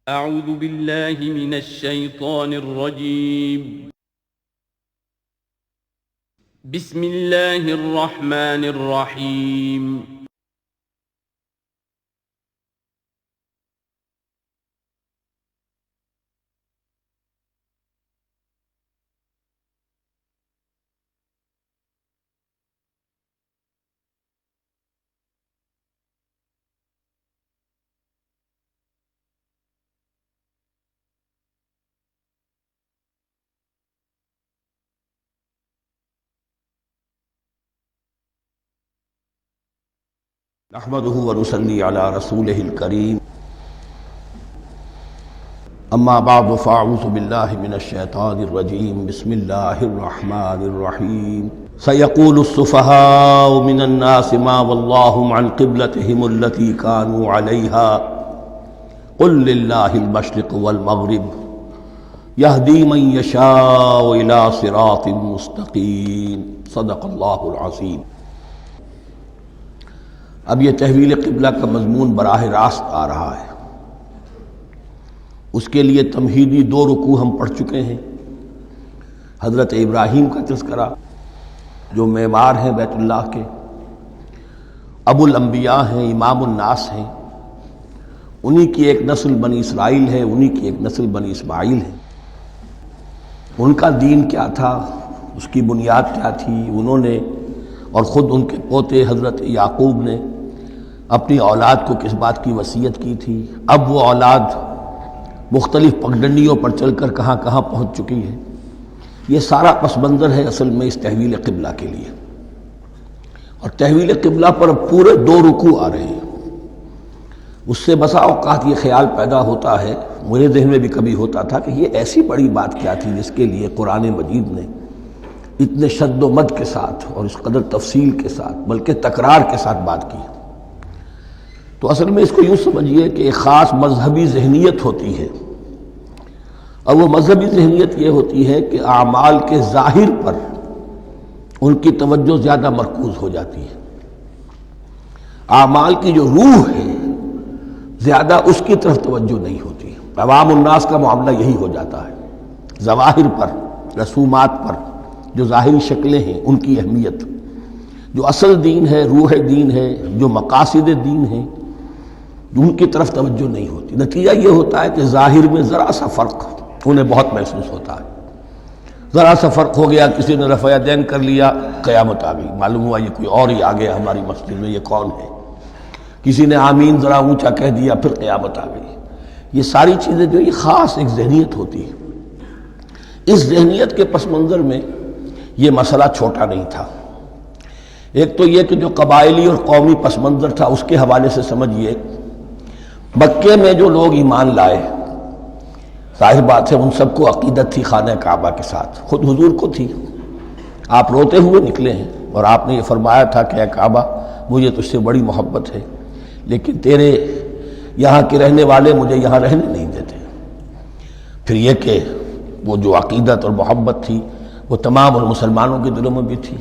أعوذ بالله من الشيطان الرجيم. بسم الله الرحمن الرحيم. نحمده ونصلي على رسوله الكريم اما بعد فاعوذ بالله من الشيطان الرجيم بسم الله الرحمن الرحيم سيقول السفهاء من الناس ما ولاهم عن قبلتهم التي كانوا عليها قل لله المشرق والمغرب يهدي من يشاء الى صراط مستقيم صدق الله العظيم۔ اب یہ تحویل قبلہ کا مضمون براہ راست آ رہا ہے۔ اس کے لیے تمہیدی 2 رکوع ہم پڑھ چکے ہیں۔ حضرت ابراہیم کا تذکرہ جو معمار ہیں بیت اللہ کے، ابو الانبیاء ہیں، امام الناس ہیں، انہی کی ایک نسل بنی اسرائیل ہے، انہی کی ایک نسل بنی اسماعیل ہے۔ ان کا دین کیا تھا، اس کی بنیاد کیا تھی، انہوں نے اور خود ان کے پوتے حضرت یعقوب نے اپنی اولاد کو کس بات کی وصیت کی تھی، اب وہ اولاد مختلف پگڈنڈیوں پر چل کر کہاں کہاں پہنچ چکی ہے، یہ سارا پس منظر ہے اصل میں اس تحویل قبلہ کے لیے۔ اور تحویل قبلہ پر پورے 2 رکوع آ رہے ہیں۔ اس سے بسا اوقات یہ خیال پیدا ہوتا ہے، میرے ذہن میں بھی کبھی ہوتا تھا کہ یہ ایسی بڑی بات کیا تھی جس کے لیے قرآن مجید نے اتنے شد و مد کے ساتھ اور اس قدر تفصیل کے ساتھ بلکہ تکرار کے ساتھ بات کی۔ تو اصل میں اس کو یوں سمجھیے کہ ایک خاص مذہبی ذہنیت ہوتی ہے، اور وہ مذہبی ذہنیت یہ ہوتی ہے کہ اعمال کے ظاہر پر ان کی توجہ زیادہ مرکوز ہو جاتی ہے، اعمال کی جو روح ہے زیادہ اس کی طرف توجہ نہیں ہوتی۔ عوام الناس کا معاملہ یہی ہو جاتا ہے، ظواہر پر، رسومات پر، جو ظاہری شکلیں ہیں ان کی اہمیت، جو اصل دین ہے، روح دین ہے، جو مقاصد دین ہیں، ان کی طرف توجہ نہیں ہوتی۔ نتیجہ یہ ہوتا ہے کہ ظاہر میں ذرا سا فرق انہیں بہت محسوس ہوتا ہے، ذرا سا فرق ہو گیا، کسی نے رفع یدین کر لیا، قیامت آ گئی، معلوم ہوا یہ کوئی اور ہی آ گیا ہماری مسجد میں، یہ کون ہے، کسی نے آمین ذرا اونچا کہہ دیا، پھر قیامت آ گئی۔ یہ ساری چیزیں جو یہ خاص ایک ذہنیت ہوتی ہے، اس ذہنیت کے پس منظر میں یہ مسئلہ چھوٹا نہیں تھا۔ ایک تو یہ کہ جو قبائلی اور قومی پس منظر تھا اس کے حوالے سے سمجھیے، مکے میں جو لوگ ایمان لائے، ظاہر بات ہے ان سب کو عقیدت تھی خانہ کعبہ کے ساتھ، خود حضور کو تھی۔ آپ روتے ہوئے نکلے ہیں اور آپ نے یہ فرمایا تھا کہ اے کعبہ مجھے تجھ سے بڑی محبت ہے، لیکن تیرے یہاں کے رہنے والے مجھے یہاں رہنے نہیں دیتے۔ پھر یہ کہ وہ جو عقیدت اور محبت تھی وہ تمام اور مسلمانوں کے دلوں میں بھی تھی۔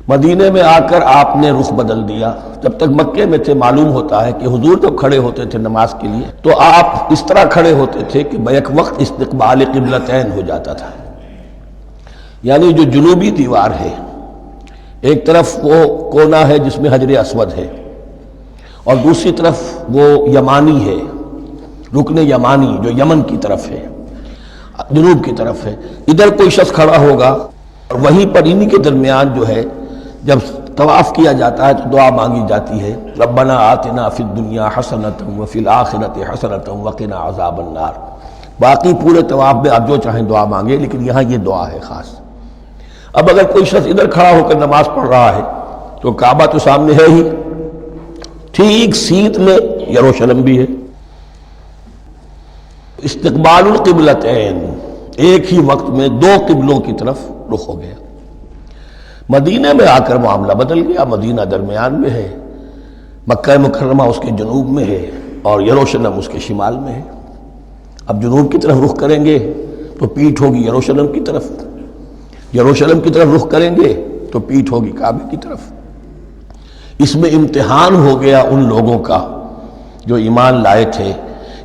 مدینے میں آ کر آپ نے رخ بدل دیا۔ جب تک مکے میں تھے معلوم ہوتا ہے کہ حضور جب کھڑے ہوتے تھے نماز کے لیے تو آپ اس طرح کھڑے ہوتے تھے کہ بیک وقت استقبال قبلتین ہو جاتا تھا، یعنی جو جنوبی دیوار ہے ایک طرف وہ کونا ہے جس میں حجر اسود ہے، اور دوسری طرف وہ یمانی ہے، رکن یمانی جو یمن کی طرف ہے، جنوب کی طرف ہے۔ ادھر کوئی شخص کھڑا ہوگا اور وہیں پر انہی کے درمیان جو ہے جب طواف کیا جاتا ہے تو دعا مانگی جاتی ہے، ربنا آتنا فی الدنیا حسنۃ وفی الآخرۃ حسنۃ وقنا عذاب النار۔ باقی پورے طواف میں آپ جو چاہیں دعا مانگے، لیکن یہاں یہ دعا ہے خاص۔ اب اگر کوئی شخص ادھر کھڑا ہو کر نماز پڑھ رہا ہے تو کعبہ تو سامنے ہے ہی، ٹھیک سیت میں یروشلم بھی ہے۔ استقبال القبلتین، ایک ہی وقت میں 2 قبلوں کی طرف رخ ہو گیا۔ مدینہ میں آ کر معاملہ بدل گیا، مدینہ درمیان میں ہے، مکہ مکرمہ اس کے جنوب میں ہے اور یروشلم اس کے شمال میں ہے۔ اب جنوب کی طرف رخ کریں گے تو پیٹھ ہوگی یروشلم کی طرف، یروشلم کی طرف رخ کریں گے تو پیٹھ ہوگی کعبے کی طرف۔ اس میں امتحان ہو گیا ان لوگوں کا جو ایمان لائے تھے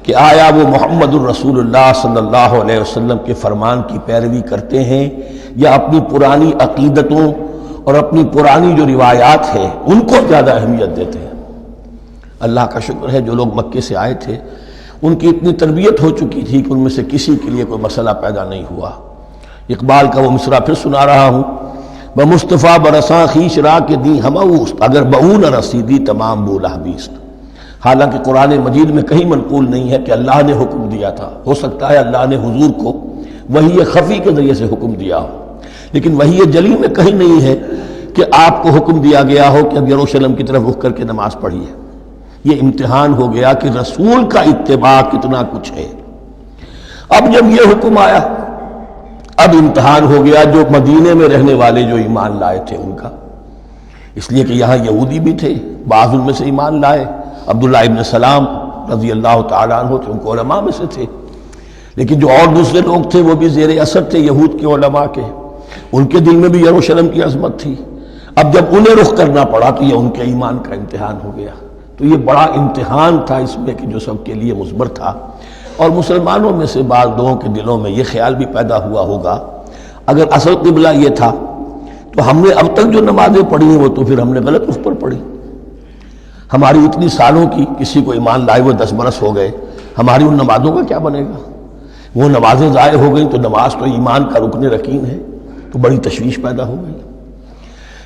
کہ آیا وہ محمد الرسول اللہ صلی اللہ علیہ وسلم کے فرمان کی پیروی کرتے ہیں یا اپنی پرانی عقیدتوں اور اپنی پرانی جو روایات ہیں ان کو زیادہ اہمیت دیتے ہیں۔ اللہ کا شکر ہے جو لوگ مکے سے آئے تھے ان کی اتنی تربیت ہو چکی تھی کہ ان میں سے کسی کے لیے کوئی مسئلہ پیدا نہیں ہوا۔ اقبال کا وہ مصرع پھر سنا رہا ہوں، بمصطفیٰ برساں خیش را کے دی ہماوست، اگر بہو نہ رسیدی تمام بولا بیست۔ حالانکہ قرآن مجید میں کہیں منقول نہیں ہے کہ اللہ نے حکم دیا تھا، ہو سکتا ہے اللہ نے حضور کو وحی خفی کے ذریعے سے حکم دیا ہو، لیکن وحی جلی میں کہیں نہیں ہے کہ آپ کو حکم دیا گیا ہو کہ اب یروشلم کی طرف رخ کر کے نماز پڑھیے۔ یہ امتحان ہو گیا کہ رسول کا اتباع کتنا کچھ ہے۔ اب جب یہ حکم آیا اب امتحان ہو گیا جو مدینے میں رہنے والے جو ایمان لائے تھے ان کا، اس لیے کہ یہاں یہودی بھی تھے، بعض ان میں سے ایمان لائے، عبداللہ ابن سلام رضی اللہ تعالیٰ عنہ تھے، ان کو علماء میں سے تھے، لیکن جو اور دوسرے لوگ تھے وہ بھی زیر اثر تھے یہود کے علماء کے، ان کے دل میں بھی یروشلم کی عظمت تھی۔ اب جب انہیں رخ کرنا پڑا تو یہ ان کے ایمان کا امتحان ہو گیا۔ تو یہ بڑا امتحان تھا اس میں کہ جو سب کے لیے مثبر تھا، اور مسلمانوں میں سے بعض لوگوں کے دلوں میں یہ خیال بھی پیدا ہوا ہوگا اگر اصل قبلہ یہ تھا تو ہم نے اب تک جو نمازیں پڑھی ہیں وہ تو پھر ہم نے غلط اس پر پڑھی، ہماری اتنی سالوں کی کسی کو ایمان لائے ہوئے 10 برس ہو گئے، ہماری ان نمازوں کا کیا بنے گا؟ وہ نمازیں ضائع ہو گئیں تو نماز تو ایمان کا رکن رکین ہے، تو بڑی تشویش پیدا ہو گئی۔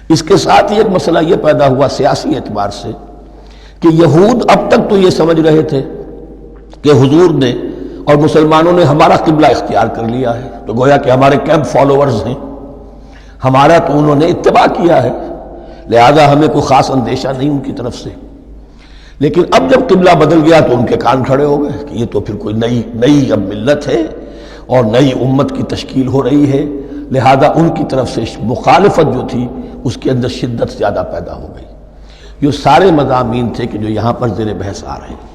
اس کے ساتھ ہی ایک مسئلہ یہ پیدا ہوا سیاسی اعتبار سے کہ یہود اب تک تو یہ سمجھ رہے تھے کہ حضور نے اور مسلمانوں نے ہمارا قبلہ اختیار کر لیا ہے، تو گویا کہ ہمارے کیمپ فالوورز ہیں، ہمارا تو انہوں نے اتباع کیا ہے، لہذا ہمیں کوئی خاص اندیشہ نہیں ان کی طرف سے۔ لیکن اب جب قبلہ بدل گیا تو ان کے کان کھڑے ہو گئے کہ یہ تو پھر کوئی نئی اب ملت ہے اور نئی امت کی تشکیل ہو رہی ہے، لہذا ان کی طرف سے مخالفت جو تھی اس کے اندر شدت زیادہ پیدا ہو گئی۔ یہ سارے مضامین تھے کہ جو یہاں پر زیر بحث آ رہے ہیں۔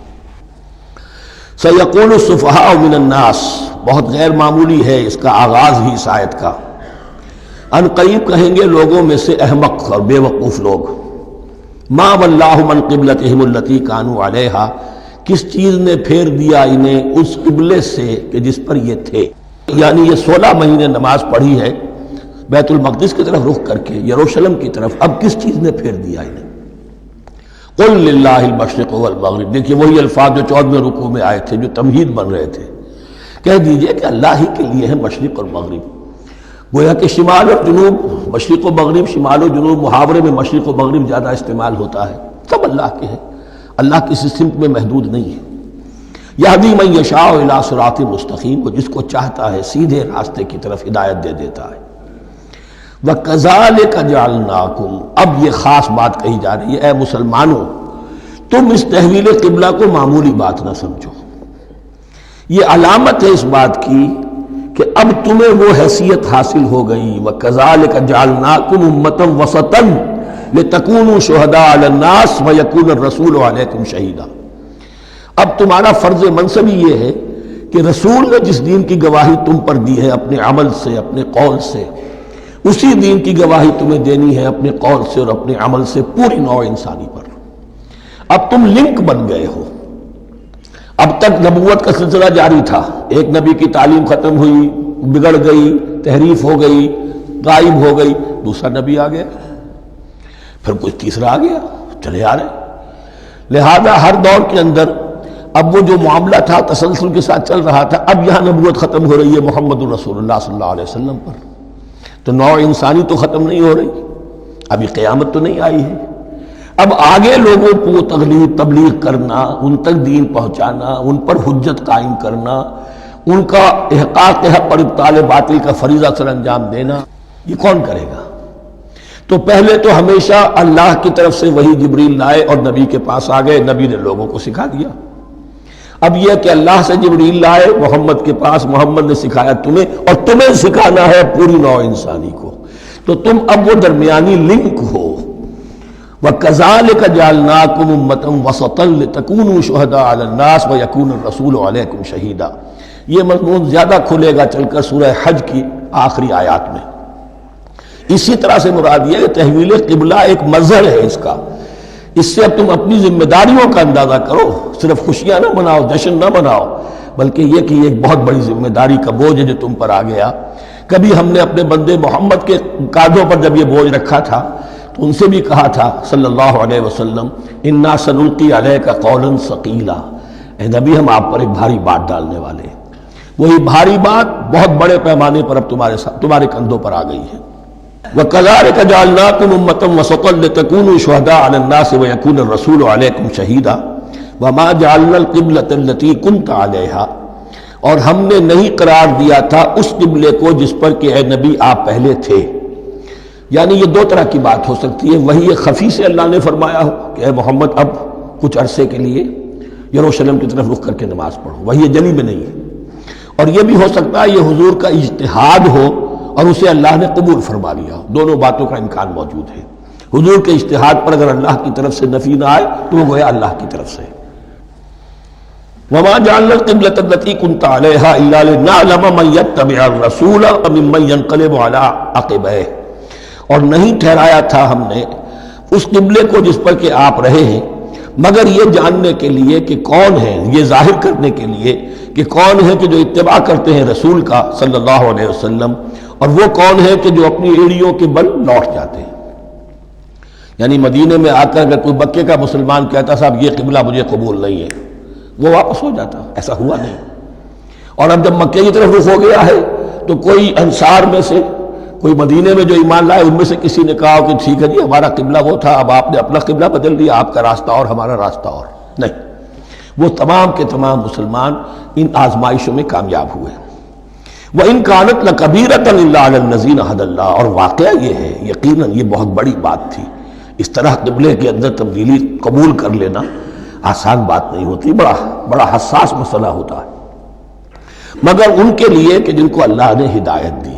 سَيَقُولُ السُّفَهَاءُ مِنَ النَّاسِ، بہت غیر معمولی ہے اس کا آغاز ہی اس آیت کا۔ ان قریب کہیں گے لوگوں میں سے احمق اور بے وقوف لوگ، ما وَاللَّهُ مَنْ قِبْلَتِهِمُ الَّتِي كَانُوا عَلَيْهَا، کس چیز نے پھیر دیا انہیں اس قبلے سے کہ جس پر یہ تھے، یعنی یہ 16 مہینے نماز پڑھی ہے بیت المقدس کی طرف رخ کر کے یروشلم کی طرف، اب کس چیز نے پھیر دیا انہیں؟ قُلْ لِلَّهِ الْمَشْرِقُ وَالْمَغْرِبُ، دیکھیے وہی الفاظ جو 14ویں رکوع میں آئے تھے جو تمہید بن رہے تھے، کہہ دیجئے کہ اللہ ہی کے لیے ہے مشرق اور مغرب۔ گویا کہ شمال اور جنوب، مشرق و مغرب، شمال و جنوب، محاورے میں مشرق و مغرب زیادہ استعمال ہوتا ہے، سب اللہ کے ہیں، اللہ کسی سمت میں محدود نہیں ہے۔ یہدی من یشاء الی صراط مستقیم، کو جس کو چاہتا ہے سیدھے راستے کی طرف ہدایت دے دیتا ہے۔ وَكَذَلِكَ جَعَلْنَاكُمْ، اب یہ خاص بات کہی جا رہی ہے، اے مسلمانوں تم اس تحویل قبلہ کو معمولی بات نہ سمجھو، یہ علامت ہے اس بات کی کہ اب تمہیں وہ حیثیت حاصل ہو گئی۔ وَكَذَلِكَ جَعَلْنَاكُمْ أُمَّةً وَسَطًا لِتَكُونُوا شُهَدَاءَ عَلَى النَّاسِ وَيَكُونَ الرَّسُولُ عَلَيْكُمْ شَهِيدًا، اب تمہارا فرض منصب یہ ہے کہ رسول نے جس دین کی گواہی تم پر دی ہے اپنے عمل سے، اپنے قول سے، اسی دین کی گواہی تمہیں دینی ہے اپنے قول سے اور اپنے عمل سے پوری نوع انسانی پر۔ اب تم لنک بن گئے ہو، اب تک نبوت کا سلسلہ جاری تھا، ایک نبی کی تعلیم ختم ہوئی، بگڑ گئی، تحریف ہو گئی، غائب ہو گئی، دوسرا نبی آ گیا، پھر کچھ تیسرا آ گیا، چلے آ رہے، لہذا ہر دور کے اندر اب وہ جو معاملہ تھا تسلسل کے ساتھ چل رہا تھا، اب یہاں نبوت ختم ہو رہی ہے محمد الرسول اللہ صلی اللہ علیہ وسلم پر، تو نوع انسانی تو ختم نہیں ہو رہی، ابھی قیامت تو نہیں آئی ہے، اب آگے لوگوں کو تبلیغ کرنا، ان تک دین پہنچانا، ان پر حجت قائم کرنا، ان کا احقاق حق اور ابطال باطل کا فریضہ سر انجام دینا، یہ کون کرے گا؟ تو پہلے تو ہمیشہ اللہ کی طرف سے وہی جبریل لائے اور نبی کے پاس آ گئے، نبی نے لوگوں کو سکھا دیا۔ اب یہ کہ اللہ سے جبریل لائے محمد کے پاس، محمد نے سکھایا تمہیں، اور تمہیں سکھانا ہے پوری نوع انسانی کو، تو تم اب وہ درمیانی لنک ہو۔ وَكَذَلِكَ جَعَلْنَاكُمْ أُمَّةً وَسَطًا لِتَكُونُوا شُهَدَاءَ عَلَى النَّاسِ وَيَكُونَ الرَّسُولُ عَلَيْكُمْ شَهِيدًا، یہ مضمون زیادہ کھلے گا چل کر سورہ حج کی آخری آیات میں۔ اسی طرح سے مراد یہ کہ تحویل قبلہ ایک مظہر ہے اس کا اس سے اب تم اپنی ذمہ داریوں کا اندازہ کرو، صرف خوشیاں نہ مناؤ، جشن نہ مناؤ، بلکہ یہ کہ یہ ایک بہت بڑی ذمہ داری کا بوجھ ہے جو تم پر آ گیا۔ کبھی ہم نے اپنے بندے محمد کے کاندھوں پر جب یہ بوجھ رکھا تھا تو ان سے بھی کہا تھا صلی اللہ علیہ وسلم انا سنلقی علیک قولا ثقیلا، اے نبی ہم آپ پر ایک بھاری بات ڈالنے والے ہیں۔ وہی بھاری بات بہت بڑے پیمانے پر اب تمہارے کندھوں پر آ گئی ہے۔ وَكَذَلِكَ جَعَلْنَاكُمْ أُمَّةً وَسَطًا لِتَكُونُوا شُهَدَاءَ عَلَى النَّاسِ وَيَكُونَ الرَّسُولُ عَلَيْكُمْ شَهِيدًا وَمَا جَعَلْنَا الْقِبْلَةَ الَّتِي كُنْتَ عَلَيْهَا، اور ہم نے نہیں قرار دیا تھا اس قبلے کو جس پر کہ اے نبی آپ پہلے تھے۔ یعنی یہ دو طرح کی بات ہو سکتی ہے، وہی خفی سے اللہ نے فرمایا ہو کہ اے محمد اب کچھ عرصے کے لیے یروشلم کی طرف رخ کر کے نماز پڑھو، وہی جلی میں نہیں ہے، اور یہ بھی ہو سکتا ہے یہ حضور کا اجتہاد ہو اور اسے اللہ نے قبول فرما لیا ہو۔ دونوں باتوں کا امکان موجود ہے۔ حضور کے اجتہاد پر اگر اللہ کی طرف سے نفی نہ آئے تو وہ گویا اللہ کی طرف سے۔ وَمَا جَعَلْنَا الْقِبْلَةَ الَّتِي كُنْتَ عَلَيْهَا إِلَّا لِنَعْلَمَ مَن يَتَّبِعُ الرَّسُولَ وَمِمَّن يَنقَلِبُ عَلَىٰ عَقِبَيْهِ، اور نہیں ٹھہرایا تھا ہم نے اس قبلے کو جس پر کہ آپ رہے ہیں مگر یہ جاننے کے لیے کہ کون ہے، یہ ظاہر کرنے کے لیے کہ کون ہے کہ جو اتباع کرتے ہیں رسول کا صلی اللہ علیہ وسلم، اور وہ کون ہے کہ جو اپنی ایڑیوں کے بل لوٹ جاتے ہیں۔ یعنی مدینے میں آ کر اگر کوئی مکے کا مسلمان کہتا صاحب یہ قبلہ مجھے قبول نہیں ہے، وہ واپس ہو جاتا، ایسا ہوا نہیں۔ اور اب جب مکے کی طرف رخ ہو گیا ہے تو کوئی انصار میں سے کوئی مدینے میں جو ایمان لائے ان میں سے کسی نے کہا کہ ٹھیک ہے جی ہمارا قبلہ وہ تھا، اب آپ نے اپنا قبلہ بدل دیا، آپ کا راستہ اور ہمارا راستہ اور، نہیں، وہ تمام کے تمام مسلمان ان آزمائشوں میں کامیاب ہوئے۔ وَإِن كَانَتْ لَكَبِيرَةً إِلَّا عَلَى الَّذِينَ هَدَى اللَّهُ، اور واقعہ یہ ہے یقیناً یہ بہت بڑی بات تھی۔ اس طرح قبلے کے اندر تبدیلی قبول کر لینا آسان بات نہیں ہوتی، بڑا حساس مسئلہ ہوتا ہے، مگر ان کے لیے کہ جن کو اللہ نے ہدایت دی۔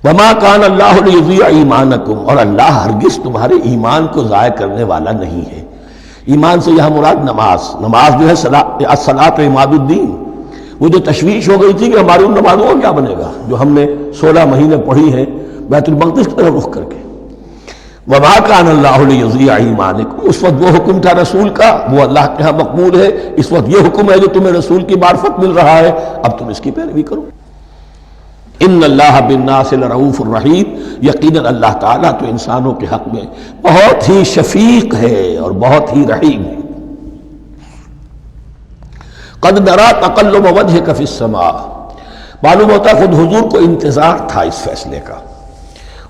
وَمَا كَانَ اللَّهُ لِيُضِيعَ إِيمَانَكُمْ، اور اللہ ہرگز تمہارے ایمان کو ضائع کرنے والا نہیں ہے۔ ایمان سے یہاں مراد نماز جو ہے الصلاۃ عماد الدین، وہ جو تشویش ہو گئی تھی کہ ہماری ان نمازوں کا کیا بنے گا جو ہم نے 16 مہینے پڑھی ہیں بیت المقدس کی طرف رخ کر کے۔ وَمَا كَانَ اللَّهُ لِيُضِيعَ إِيمَانَكُمْ، اس وقت وہ حکم تھا رسول کا، وہ اللہ کے ہاں مقبول ہے۔ اس وقت یہ حکم ہے جو تمہیں رسول کی معرفت مل رہا ہے، اب تم اس کی پیروی کرو۔ ان اللہ بالناس لرؤوف الرحیم، یقیناً اللہ تعالیٰ تو انسانوں کے حق میں بہت ہی شفیق ہے اور بہت ہی رحیم ہے۔ قد نرى تقلب وجهك في السماء، معلوم ہوتا ہے خود حضور کو انتظار تھا اس فیصلے کا،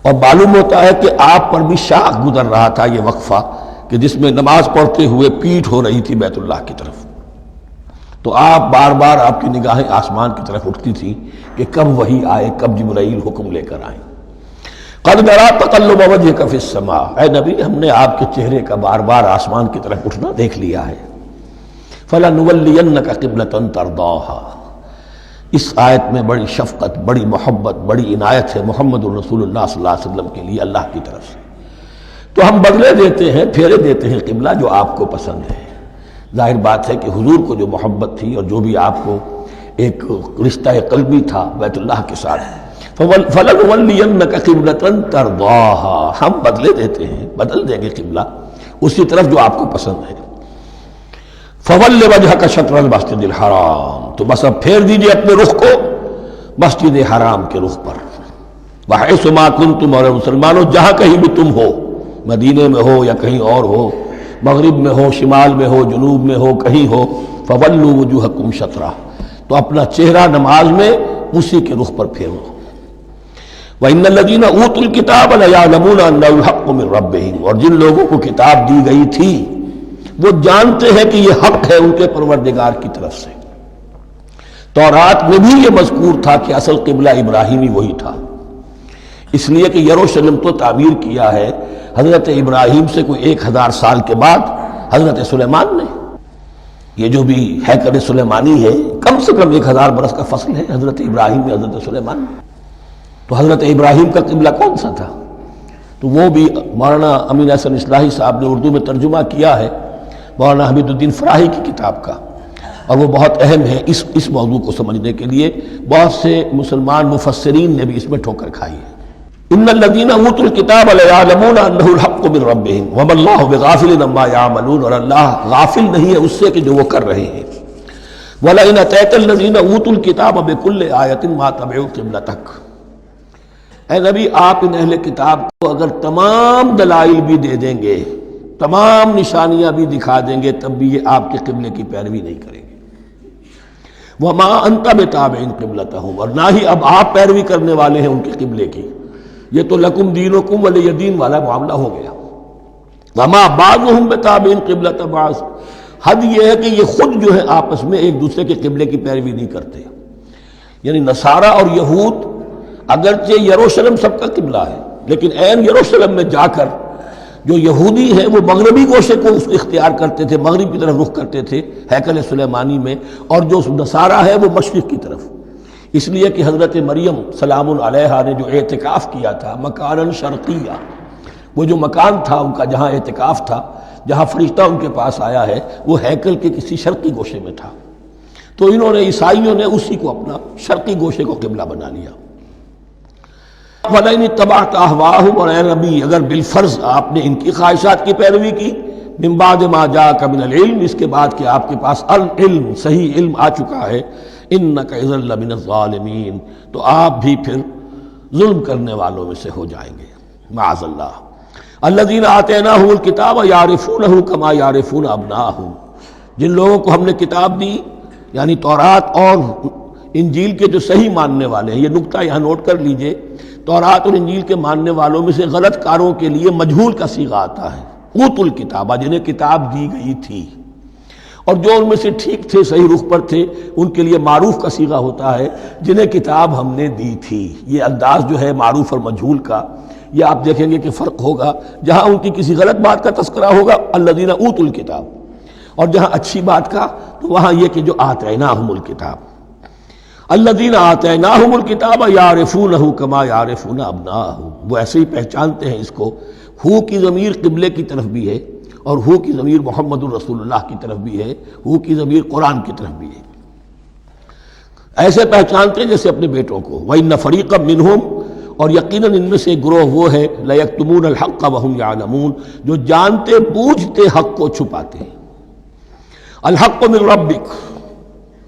اور معلوم ہوتا ہے کہ آپ پر بھی شاخ گزر رہا تھا یہ وقفہ کہ جس میں نماز پڑھتے ہوئے پیٹھ ہو رہی تھی بیت اللہ کی طرف، تو آپ بار بار آپ کی نگاہیں آسمان کی طرف اٹھتی تھی کہ کب وحی آئے، کب جبرائیل حکم لے کر آئیں۔ قد نرى تقلب وجهك في السماء، اے نبی ہم نے آپ کے چہرے کا بار بار آسمان کی طرف اٹھنا دیکھ لیا ہے۔ فَلَنُوَلِّيَنَّكَ قِبْلَةً تَرْضَاهَا، اس آیت میں بڑی شفقت، بڑی محبت، بڑی عنایت ہے محمد الرسول اللہ صلی اللہ علیہ وسلم کے لیے اللہ کی طرف سے۔ تو ہم بدلے دیتے ہیں، پھیرے دیتے ہیں قبلہ جو آپ کو پسند ہے۔ ظاہر بات ہے کہ حضور کو جو محبت تھی اور جو بھی آپ کو ایک رشتہ قلبی تھا بیت اللہ کے ساتھ، فَلَنُوَلِّيَنَّكَ قِبْلَةً تَرْضَاهَا، ہم بدلے دیتے ہیں، بدل دیں گے قبلہ اسی طرف جو آپ کو پسند ہے۔ فَوَلِّ وَجْهَكَ شَطْرَ الْمَسْجِدِ الْحَرَامِ، تو بس اب پھیر دیجئے اپنے رخ کو مسجد حرام کے رخ پر۔ وَحَيْثُ مَا كُنْتُمْ، اور مسلمانوں جہاں کہیں بھی تم ہو، مدینے میں ہو یا کہیں اور ہو، مغرب میں ہو، شمال میں ہو، جنوب میں ہو، کہیں ہو، فَوَلُّوا وُجُوهَكُمْ شَطْرَهُ، تو اپنا چہرہ نماز میں اسی کے رخ پر پھیرو۔ وَإِنَّ الَّذِينَ أُوتُوا الْكِتَابَ لَيَعْلَمُونَ أَنَّهُ الْحَقُّ مِنْ رَبِّهِمْ، اور جن لوگوں کو کتاب دی گئی تھی وہ جانتے ہیں کہ یہ حق ہے ان کے پروردگار کی طرف سے۔ تورات میں بھی یہ مذکور تھا کہ اصل قبلہ ابراہیمی وہی تھا، اس لیے کہ یروشلم تو تعمیر کیا ہے حضرت ابراہیم سے کوئی 1000 سال کے بعد حضرت سلیمان نے۔ یہ جو بھی ہیکل سلیمانی ہے کم سے کم 1000 برس کا فصل ہے حضرت ابراہیم میں حضرت سلیمان میں۔ تو حضرت ابراہیم کا قبلہ کون سا تھا؟ تو وہ بھی مولانا امین احسن اصلاحی صاحب نے اردو میں ترجمہ کیا ہے مولانا حمید الدین فراہی کی کتاب کا، اور وہ بہت اہم ہے اس موضوع کو سمجھنے کے لیے۔ بہت سے مسلمان مفسرین نے بھی اس میں ٹھوکر کھائی ہے۔ ان الذین اوتوا الکتاب لیعلمون انہ الحق من ربہم وما اللہ بغافل عما یعملون، اور اللہ غافل نہیں ہے اس سے کہ جو وہ کر رہے ہیں۔ وَلَئِنْ أَتَيْتَ الَّذِينَ أُوتُوا الْكِتَابَ بِكُلِّ آیَةٍ مَا تَبِعُوا قِبْلَتَكَ، اے نبی آپ ان اہل کتاب کو اگر تمام دلائل بھی دے دیں گے، تمام نشانیاں بھی دکھا دیں گے، تب بھی یہ آپ کے قبلے کی پیروی نہیں کریں گے۔ وَمَا أَنْتَ بِتَابِعٍ قِبْلَتَهُمْ، اور نہ ہی اب آپ پیروی کرنے والے ہیں ان کے قبلے کی، یہ تو لکم دینکم ولی دین والا معاملہ ہو گیا۔ وَمَا بَعْضُهُمْ بِتَابِعٍ قِبْلَةَ بَعْضٍ، حد یہ ہے کہ یہ خود جو ہے آپس میں ایک دوسرے کے قبلے کی پیروی نہیں کرتے، یعنی نصارہ اور یہود اگرچہ یروشلم سب کا قبلہ ہے، لیکن عین یروشلم میں جا کر جو یہودی ہیں وہ مغربی گوشے کو اختیار کرتے تھے، مغرب کی طرف رخ کرتے تھے ہیکل سلیمانی میں، اور جو نصارہ ہے وہ مشرق کی طرف، اس لیے کہ حضرت مریم سلام علیہا نے جو اعتکاف کیا تھا مکاناً شرقیہ، وہ جو مکان تھا ان کا جہاں اعتکاف تھا، جہاں فرشتہ ان کے پاس آیا ہے، وہ ہیکل کے کسی شرقی گوشے میں تھا، تو انہوں نے عیسائیوں نے اسی کو اپنا شرقی گوشے کو قبلہ بنا لیا۔ وَلَئِنِ اتَّبَعْتَ أَهْوَاءَهُمْ، اور اے نبی اگر بالفرض آپ نے ان کی خواہشات کی پیروی کی، من بعد ما جاءك من العلم، اس کے بعد کہ آپ کے پاس العلم صحیح علم آ چکا ہے، إِنَّكَ إِذًا لَّمِنَ الظَّالِمِينَ، تو آپ بھی پھر ظلم کرنے والوں میں سے ہو جائیں گے، معاذ اللہ۔ الذین آتیناہم الکتاب یعرفونہ کما یعرفون ابناءہم، جن لوگوں کو ہم نے کتاب دی یعنی تورات اور انجیل کے جو صحیح ماننے والے ہیں، یہ نکتہ یہاں نوٹ کر لیجئے، تورات اور انجیل کے ماننے والوں میں سے غلط کاروں کے لیے مجہول کا صیغہ آتا ہے، اوتوا الکتابہ، جنہیں کتاب دی گئی تھی، اور جو ان میں سے ٹھیک تھے صحیح رخ پر تھے ان کے لیے معروف کا صیغہ ہوتا ہے جنہیں کتاب ہم نے دی تھی۔ یہ انداز جو ہے معروف اور مجہول کا، یہ آپ دیکھیں گے کہ فرق ہوگا، جہاں ان کی کسی غلط بات کا تذکرہ ہوگا الذین اوتوا الکتاب، اور جہاں اچھی بات کا تو وہاں یہ کہ جو آتیناہم الکتاب، الذین آتیناہم الکتاب یعرفونہ کما یعرفون ابناءہم، وہ ایسے ہی پہچانتے ہیں اس کو۔ ہو کی ضمیر قبلے کی طرف بھی ہے، اور ہو کی ضمیر محمد الرسول اللہ کی طرف بھی ہے، ہو کی ضمیر قرآن کی طرف بھی ہے، ایسے پہچانتے ہیں جیسے اپنے بیٹوں کو۔ وَإِنَّ فَرِيقًا مِّنْهُمْ، اور یقیناً ان میں سے ایک گروہ وہ ہے لَيَكْتُمُونَ الْحَقَّ وَهُمْ يَعْلَمُونَ، جو جانتے بوجھتے حق کو چھپاتے ہیں۔ الحق من ربک،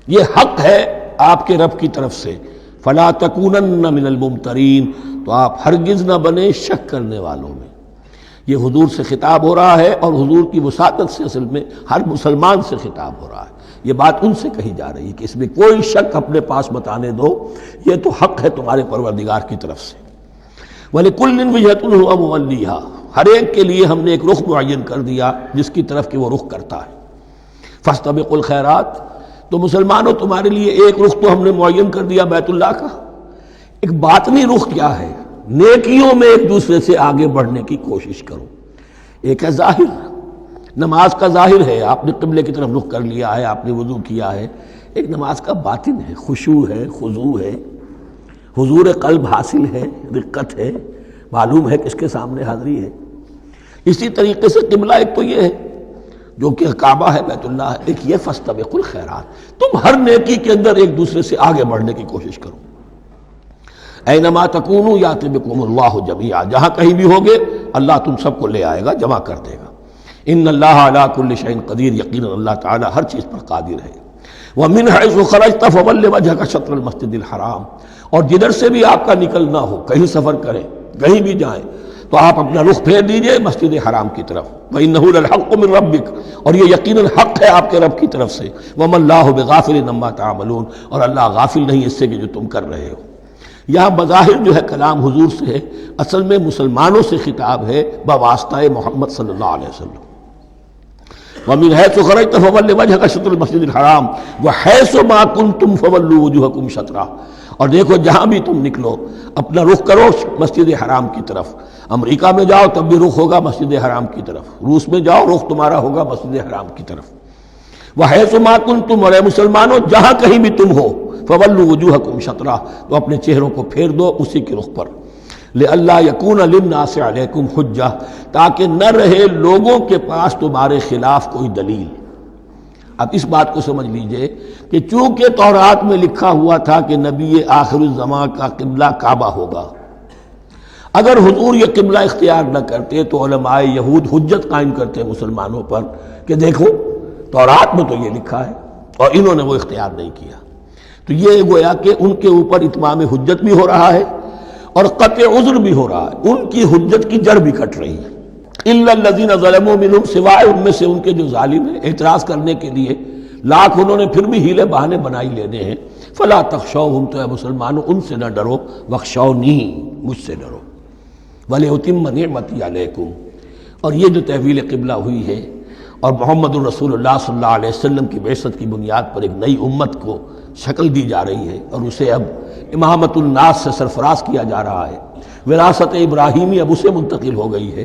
یہ حق ہے آپ کے رب کی طرف سے، فلا تکونن من الممترین، تو آپ ہرگز نہ بنے شک کرنے والوں میں۔ یہ حضور سے خطاب ہو رہا ہے، اور حضور کی وساطت سے اصل میں ہر مسلمان سے خطاب ہو رہا ہے، یہ بات ان سے کہی جا رہی ہے کہ اس میں کوئی شک اپنے پاس متانے دو، یہ تو حق ہے تمہارے پروردگار کی طرف سے۔ وَلِكُلٍّ وِجْهَةٌ هُوَ مُوَلِّيهَا، ہر ایک کے لیے ہم نے ایک رخ معین کر دیا جس کی طرف کہ وہ رخ کرتا ہے۔ فَاسْتَبِقُوا الْخَيْرَاتِ، تو مسلمانوں تمہارے لیے ایک رخ تو ہم نے معین کر دیا بیت اللہ کا، ایک باطنی رخ کیا ہے؟ نیکیوں میں ایک دوسرے سے آگے بڑھنے کی کوشش کرو۔ ایک ہے ظاہر، نماز کا ظاہر ہے، آپ نے قبلے کی طرف رخ کر لیا ہے، آپ نے وضو کیا ہے، ایک نماز کا باطن ہے، خشوع ہے، خضوع ہے، حضور قلب حاصل ہے، رقت ہے، معلوم ہے کس کے سامنے حاضری ہے۔ اسی طریقے سے قبلہ ایک تو یہ ہے جو کہ کعبہ ہے بیت اللہ ہے، ایک یہ فاستبقوا الخیرات، تم ہر نیکی کے اندر ایک دوسرے سے آگے بڑھنے کی کوشش کرو۔ اینما تکونوا یأتی بکم اللہ جمیعا، جہاں کہیں بھی ہوگے اللہ تم سب کو لے آئے گا، جمع کر دے گا۔ ان اللہ علی کل شیء قدیر، یقینا اللہ تعالی ہر چیز پر قادر ہے۔ ومن حیث خرجت فول وجهک شطر المسجد الحرام، اور جدھر سے بھی آپ کا نکلنا ہو، کہیں سفر کریں، کہیں بھی جائیں، تو آپ اپنا رخ پھیر دیجئے مسجد حرام کی طرف۔ وَإِنَّهُ لَلْحَقُّ مِن رَبِّكَ، اور یہ یقیناً حق ہے آپ کے رب کی طرف سے۔ وَمَا اللَّهُ بِغَافِلٍ عَمَّا تَعْمَلُونَ، اور اللہ غافل نہیں اس سے کہ جو تم کر رہے ہو۔ یہاں بظاہر جو ہے کلام حضور سے ہے، اصل میں مسلمانوں سے خطاب ہے بواسطہ محمد صلی اللہ علیہ وسلم۔ وَمِنْ حَيْثُ خَرَجْتَ فَوَلِّ وَجْهَكَ شَطْرَ الْمَسْجِدِ الْحَرَامِ وَحَيْثُ مَا كُنْتُمْ فَوَلُّوا وُجُوهَكُمْ شَطْرَهُ، اور دیکھو جہاں بھی تم نکلو اپنا رخ کرو مسجد حرام کی طرف۔ امریکہ میں جاؤ تب بھی رخ ہوگا مسجد حرام کی طرف، روس میں جاؤ رخ تمہارا ہوگا مسجد حرام کی طرف۔ وَحَيْثُ مَا كُنْتُمْ، اور اے مسلمانوں جہاں کہیں بھی تم ہو، فَوَلُّوا وُجُوهَكُمْ شَطْرَهُ، تو اپنے چہروں کو پھیر دو اسی کے رخ پر۔ لِأَلَّا يَكُونَ لِلنَّاسِ عَلَيْكُمْ حُجَّةٌ، تاکہ نہ رہے لوگوں کے پاس تمہارے خلاف کوئی دلیل۔ اب اس بات کو سمجھ لیجئے کہ چونکہ تورات میں لکھا ہوا تھا کہ نبی آخر الزمان کا قبلہ کعبہ ہوگا، اگر حضور یہ قبلہ اختیار نہ کرتے تو علماء یہود حجت قائم کرتے مسلمانوں پر کہ دیکھو تورات میں تو یہ لکھا ہے اور انہوں نے وہ اختیار نہیں کیا. تو یہ گویا کہ ان کے اوپر اتمام حجت بھی ہو رہا ہے اور قطع عذر بھی ہو رہا ہے، ان کی حجت کی جڑ بھی کٹ رہی ہے. الا الذین ظلموا منہم، سوائے ان میں سے ان کے جو ظالم ہیں، اعتراض کرنے کے لیے لاکھ انہوں نے پھر بھی ہیلے بہانے بنائی لینے ہیں. فلا تخشوہم، تو اے مسلمانوں ان سے نہ ڈرو، واخشونی، مجھ سے ڈرو. وَلِأُتِمَّ نِعْمَتِي عَلَيْكُمْ. اور یہ جو تحویل قبلہ ہوئی ہے اور محمد الرسول اللہ صلی اللہ علیہ وسلم کی بعثت کی بنیاد پر ایک نئی امت کو شکل دی جا رہی ہے اور اسے اب امامت الناس سے سرفراز کیا جا رہا ہے، وراثت ابراہیمی اب اسے منتقل ہو گئی ہے.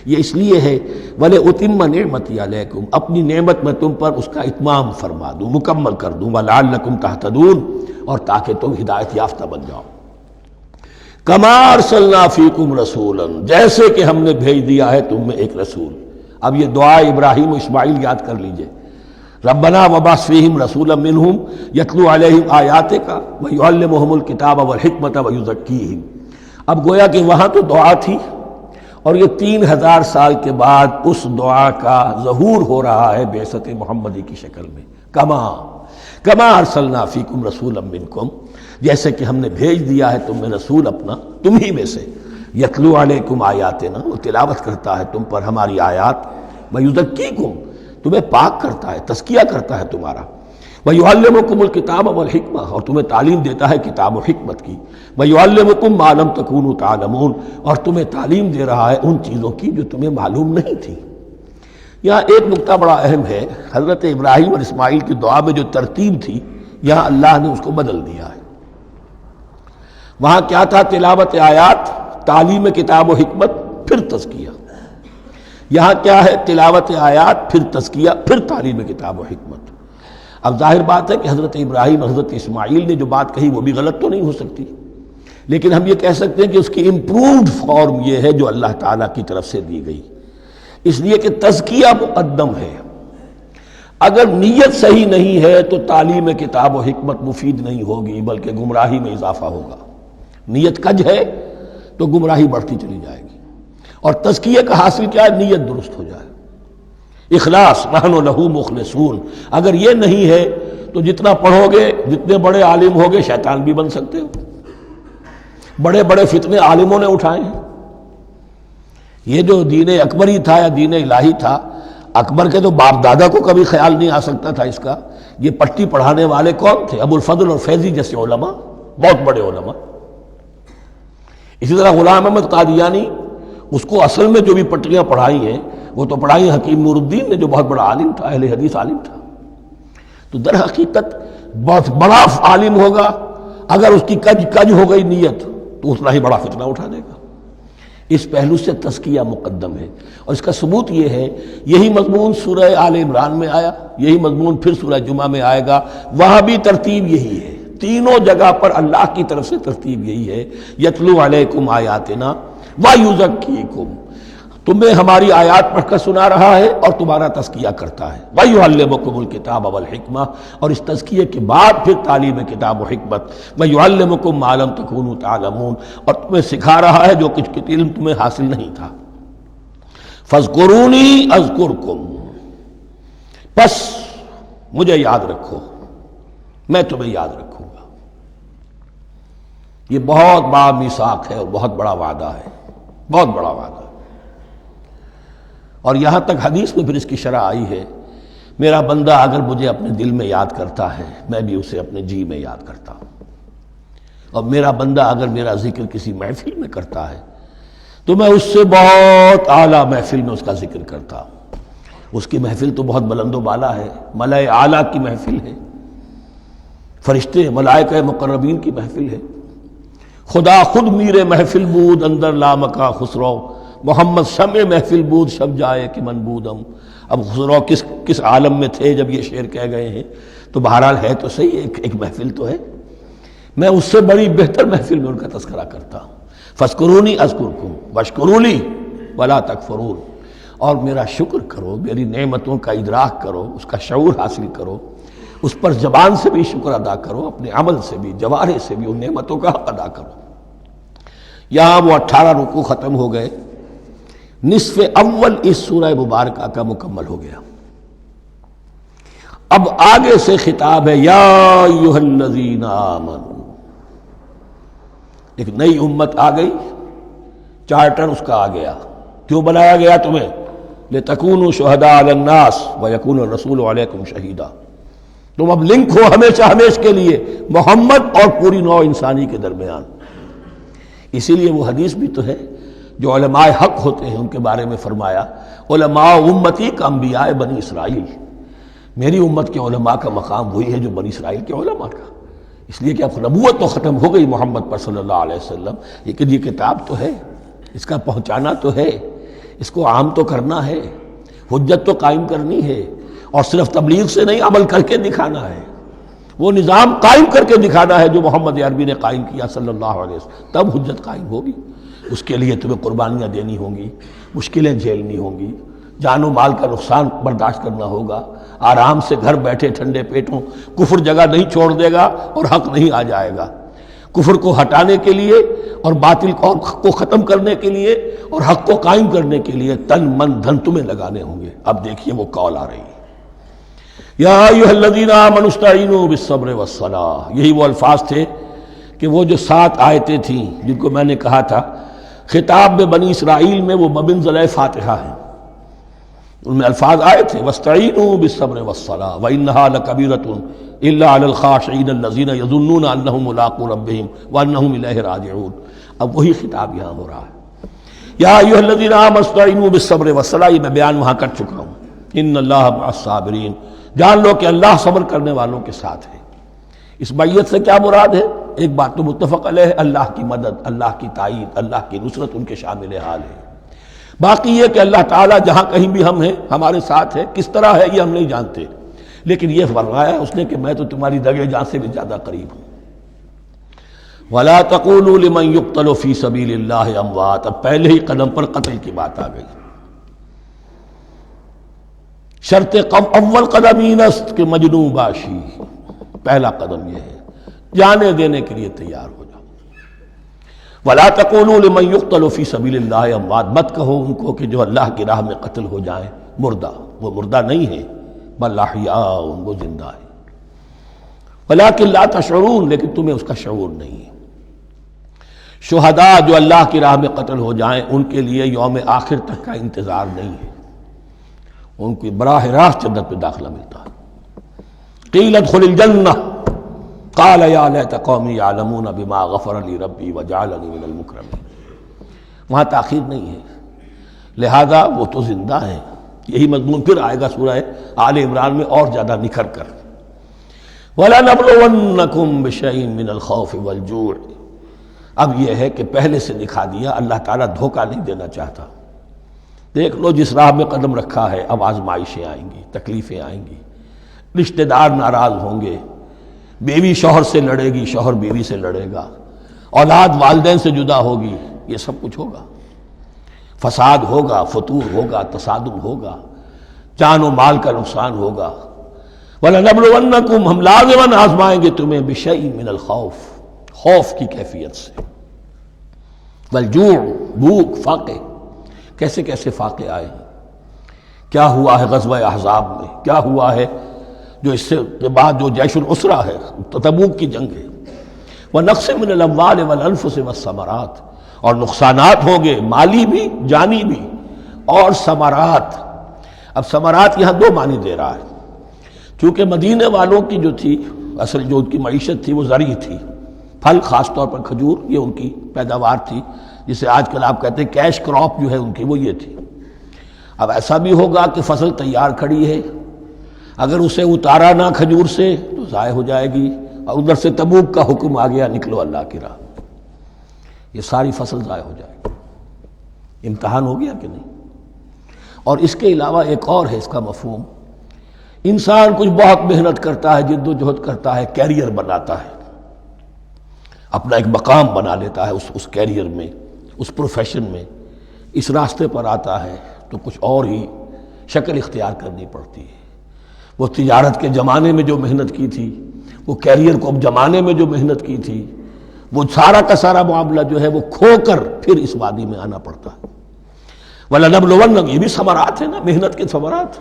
یہ اس لیے ہے وَلِأُتِمَّ نِعْمَتِي عَلَيْكُمْ، اپنی نعمت میں تم پر اس کا اتمام فرما دوں، مکمل کر دوں. وَلَعَلَّكُمْ تَهْتَدُونَ، اور تاکہ تم ہدایت یافتہ بن جاؤ. کما ارسلنا فیکم رسولا، جیسے کہ ہم نے بھیج دیا ہے تم میں ایک رسول. اب یہ دعا ابراہیم و اسماعیل یاد کر لیجئے. ربنا وبعث فیہم رسولا منہم یتلو علیہم آیاتک ویعلمہم الکتاب والحکمت ویزکیہم. اب گویا کہ وہاں تو دعا تھی اور یہ 3000 سال کے بعد اس دعا کا ظہور ہو رہا ہے بعثت محمدی کی شکل میں. کما ارسلنا فیکم رسولا منکم، جیسے کہ ہم نے بھیج دیا ہے تم میں رسول اپنا، تم ہی میں سے. یتلو علیکم آیاتنا، وہ تلاوت کرتا ہے تم پر ہماری آیات. ویزکیکم، تمہیں پاک کرتا ہے، تزکیہ کرتا ہے تمہارا. ویعلمکم الکتاب والحکمہ، اور تمہیں تعلیم دیتا ہے کتاب و حکمت کی. ویعلمکم ما لم تکونوا تعلمون، اور تمہیں تعلیم دے رہا ہے ان چیزوں کی جو تمہیں معلوم نہیں تھی. یہاں ایک نکتہ بڑا اہم ہے، حضرت ابراہیم اور اسماعیل کی دعا میں جو ترتیب تھی یہاں اللہ نے اس کو بدل دیا ہے. وہاں کیا تھا؟ تلاوت آیات، تعلیم کتاب و حکمت، پھر تزکیہ. یہاں کیا ہے؟ تلاوت آیات، پھر تزکیہ، پھر تعلیم کتاب و حکمت. اب ظاہر بات ہے کہ حضرت ابراہیم حضرت اسماعیل نے جو بات کہی وہ بھی غلط تو نہیں ہو سکتی، لیکن ہم یہ کہہ سکتے ہیں کہ اس کی امپرووڈ فارم یہ ہے جو اللہ تعالیٰ کی طرف سے دی گئی، اس لیے کہ تزکیہ مقدم ہے. اگر نیت صحیح نہیں ہے تو تعلیم کتاب و حکمت مفید نہیں ہوگی بلکہ گمراہی میں اضافہ ہوگا. نیت کج ہے تو گمراہی بڑھتی چلی جائے گی. اور تزکیہ کا حاصل کیا ہے؟ نیت درست ہو جائے، اخلاص، نحن لہ مخلصون. اگر یہ نہیں ہے تو جتنا پڑھو گے، جتنے بڑے عالم ہوگے، شیطان بھی بن سکتے ہو. بڑے بڑے فتنے عالموں نے اٹھائے ہیں. یہ جو دین اکبری تھا یا دین الہی تھا، اکبر کے تو باپ دادا کو کبھی خیال نہیں آ سکتا تھا اس کا. یہ پٹی پڑھانے والے کون تھے؟ ابو الفضل اور فیضی جیسے علماء، بہت بڑے علماء. اسی طرح غلام احمد قادیانی، اس کو اصل میں جو بھی پٹیاں پڑھائی ہیں وہ تو پڑھائی حکیم نور الدین نے جو بہت بڑا عالم تھا، اہل حدیث عالم تھا. تو در حقیقت بہت بڑا عالم ہوگا، اگر اس کی کج ہو گئی نیت تو اتنا ہی بڑا فتنہ اٹھا دے گا. اس پہلو سے تزکیہ مقدم ہے، اور اس کا ثبوت یہ ہے، یہی مضمون سورہ آل عمران میں آیا، یہی مضمون پھر سورہ جمعہ میں آئے گا. وہاں بھی ترتیب یہی ہے، تینوں جگہ پر اللہ کی طرف سے ترتیب یہی ہے. یتلو علیکم آیاتنا ویزکیکم، تمہیں ہماری آیات پڑھ کر سنا رہا ہے اور تمہارا تزکیہ کرتا ہے. ویعلمکم الکتاب والحکمہ، اور اس تزکیے کے بعد پھر تعلیم کتاب و حکمت. ویعلمکم ما لم تکونوا تعلمون، اور تمہیں سکھا رہا ہے جو کچھ علم تمہیں حاصل نہیں تھا. فاذکرونی اذکرکم، پس مجھے یاد رکھو، میں تمہیں یاد رکھوں گا. یہ بہت بڑا میثاق ہے اور بہت بڑا وعدہ ہے، بہت بڑا وعدہ. اور یہاں تک حدیث میں پھر اس کی شرح آئی ہے، میرا بندہ اگر مجھے اپنے دل میں یاد کرتا ہے میں بھی اسے اپنے جی میں یاد کرتا ہوں. اور میرا بندہ اگر میرا ذکر کسی محفل میں کرتا ہے تو میں اس سے بہت اعلیٰ محفل میں اس کا ذکر کرتا ہوں. اس کی محفل تو بہت بلند و بالا ہے، ملائے اعلیٰ کی محفل ہے، فرشتے ملائکہ مقربین کی محفل ہے. خدا خود میر محفل بود اندر لامکا خسرو، محمد شمع محفل بود شب جائے کہ من بودم. اب خسرو کس عالم میں تھے جب یہ شعر کہہ گئے ہیں؟ تو بہرحال ہے تو صحیح، ایک محفل تو ہے. میں اس سے بڑی بہتر محفل میں ان کا تذکرہ کرتا ہوں. فاذکرونی اذکرکم واشکروا لی ولا تکفرون، اور میرا شکر کرو، میری نعمتوں کا ادراک کرو، اس کا شعور حاصل کرو، اس پر زبان سے بھی شکر ادا کرو، اپنے عمل سے بھی، جوارح سے بھی ان نعمتوں کا حق ادا کرو. یہاں وہ 18 رکوع ختم ہو گئے، نصف اول اس سورہ مبارکہ کا مکمل ہو گیا۔ اب آگے سے خطاب ہے یا ایھا الذین آمنوا، ایک نئی امت آ گئی، چارٹر اس کا آ گیا۔ کیوں بنایا گیا تمہیں؟ لتکونوا شہداء علی الناس ویکون الرسول علیکم شہیدا، تم اب لنک ہو ہمیشہ ہمیشہ کے لیے محمد اور پوری نوع انسانی کے درمیان۔ اسی لیے وہ حدیث بھی تو ہے جو علماء حق ہوتے ہیں ان کے بارے میں فرمایا علماء امتی کا انبیاء بنی اسرائیل، میری امت کے علماء کا مقام وہی ہے جو بنی اسرائیل کے علماء کا، اس لیے کہ اب نبوت تو ختم ہو گئی محمد پر صلی اللہ علیہ وسلم، لیکن یہ کتاب تو ہے، اس کا پہنچانا تو ہے، اس کو عام تو کرنا ہے، حجت تو قائم کرنی ہے، اور صرف تبلیغ سے نہیں عمل کر کے دکھانا ہے، وہ نظام قائم کر کے دکھانا ہے جو محمد عربی نے قائم کیا صلی اللہ علیہ وسلم، تب حجت قائم ہوگی۔ اس کے لیے تمہیں قربانیاں دینی ہوں گی، مشکلیں جھیلنی ہوں گی، جان و مال کا نقصان برداشت کرنا ہوگا، آرام سے گھر بیٹھے ٹھنڈے پیٹوں کفر جگہ نہیں چھوڑ دے گا اور حق نہیں آ جائے گا، کفر کو ہٹانے کے لیے اور باطل کو ختم کرنے کے لیے اور حق کو قائم کرنے کے لیے تن من دھن تمہیں لگانے ہوں گے۔ اب دیکھیے وہ قول آ رہی ہے یا ایھا الذین آمنوا استعینوا بالصبر والصلاۃ، یہی وہ الفاظ تھے کہ وہ جو 7 آیتیں تھیں جن کو میں نے کہا تھا خطاب میں بنی اسرائیل میں وہ بمنزلہ فاتحہ ہیں، ان میں الفاظ آئے تھے واستعینوا بالصبر والصلاۃ وانھا لکبیرۃ الا علی الخاشعین الذین یظنون انہم ملاقو ربہم وانہم الیہ راجعون۔ اب وہی خطاب یہاں ہو رہا ہے یا ایھا الذین آمنوا استعینوا بالصبر والصلاۃ، یہ میں بیان وہاں کر چکا ہوں، ان اللہ مع الصابرین، جان لو کہ اللہ صبر کرنے والوں کے ساتھ ہے۔ اس بیعت سے کیا مراد ہے؟ ایک بات تو متفق علیہ ہے، اللہ کی مدد، اللہ کی تائید، اللہ کی نصرت ان کے شامل حال ہے۔ باقی یہ کہ اللہ تعالیٰ جہاں کہیں بھی ہم ہیں ہمارے ساتھ ہے، کس طرح ہے یہ ہم نہیں جانتے، لیکن یہ فرمایا اس نے کہ میں تو تمہاری دگے جان سے بھی زیادہ قریب ہوں۔ وَلَا تَقُولُوا لِمَنْ يُقْتَلُ فِي سَبِيلِ اللَّهِ أَمْوَاتٌ، اب پہلے ہی قدم پر قتل کی بات آ گئی۔ شرط اول قدم ہی نست کہ مجنوں باشی، پہلا قدم یہ ہے جانے دینے کے لیے تیار ہو جاؤ۔ وَلَا تَقُولُوا لِمَنْ يُقْتَلُ فِي سَبِيلِ اللَّهِ أَمْوَاتٌ، مت کہو ان کو کہ جو اللہ کی راہ میں قتل ہو جائیں مردہ، وہ مردہ نہیں ہے، بل احیاء، وہ زندہ ہے، وَلَٰكِن لَا تَشْعُرُونَ، لیکن تمہیں اس کا شعور نہیں ہے۔ شہداء جو اللہ کی راہ میں قتل ہو جائیں ان کے لیے یوم آخر تک کا انتظار نہیں ہے، ان کو براہ راست جنت پہ داخلہ ملتا ہے۔ قیل ادخل الجنہ قال یا لیت قومی یعلمون بما غفر لی ربی وجعلنی من المکرمین، وہاں تاخیر نہیں ہے، لہذا وہ تو زندہ ہیں۔ یہی مضمون پھر آئے گا سورہ آل عمران میں اور زیادہ نکھر کر، وَلَنَبْلُوَنَّكُمْ بِشَيْءٍ مِّنَ الْخَوْفِ وَالْجُوعِ۔ اب یہ ہے کہ پہلے سے دکھا دیا، اللہ تعالیٰ دھوکہ نہیں دینا چاہتا۔ دیکھ لو جس راہ میں قدم رکھا ہے اب آزمائشیں آئیں گی، تکلیفیں آئیں گی، رشتہ دار ناراض ہوں گے، بیوی شوہر سے لڑے گی، شوہر بیوی سے لڑے گا، اولاد والدین سے جدا ہوگی، یہ سب کچھ ہوگا، فساد ہوگا، فتور ہوگا، تصادم ہوگا، جان و مال کا نقصان ہوگا۔ وَلَنَبْلُوَنَّكُمْ، ہم لازماً آزمائیں گے تمہیں بِشَيْءٍ مِّنَ الْخَوْفِ، خوف کی کیفیت سے، وَالْجُوعِ، بھوک، فاقے، کیسے کیسے فاقے آئے ہیں، کیا ہوا ہے غزوہ احزاب میں، کیا ہوا ہے جو اس سے بعد جو جیش العسرہ ہے، تبوک کی جنگ ہے، وَنَقْصٍ مِّنَ الْأَمْوَالِ وَالْأَنفُسِ وَالثَّمَرَاتِ، اور نقصانات ہوں گے مالی بھی جانی بھی، اور ثمرات۔ اب ثمرات یہاں دو معنی دے رہا ہے، چونکہ مدینے والوں کی جو تھی اصل جو ان کی معیشت تھی وہ زرعی تھی، پھل، خاص طور پر کھجور، یہ ان کی پیداوار تھی، جسے آج کل آپ کہتے ہیں کیش کراپ جو ہے ان کی وہ یہ تھی۔ اب ایسا بھی ہوگا کہ فصل تیار کھڑی ہے، اگر اسے اتارا نہ کھجور سے تو ضائع ہو جائے گی، اور ادھر سے تبوک کا حکم آ گیا نکلو اللہ کی راہ، یہ ساری فصل ضائع ہو جائے گی۔ امتحان ہو گیا کہ نہیں؟ اور اس کے علاوہ ایک اور ہے اس کا مفہوم، انسان کچھ بہت محنت کرتا ہے، جد و جہد کرتا ہے، کیریئر بناتا ہے، اپنا ایک مقام بنا لیتا ہے اس کیریئر میں، اس پروفیشن میں، اس راستے پر آتا ہے تو کچھ اور ہی شکل اختیار کرنی پڑتی ہے۔ وہ تجارت کے زمانے میں جو محنت کی تھی، وہ کیریئر کو اب جمانے میں جو محنت کی تھی، وہ سارا کا سارا معاملہ جو ہے وہ کھو کر پھر اس وادی میں آنا پڑتا ہے۔ وَلَنَبْلُوَنَّكُمْ، یہ بھی ثمرات ہیں نا، محنت کے ثمرات۔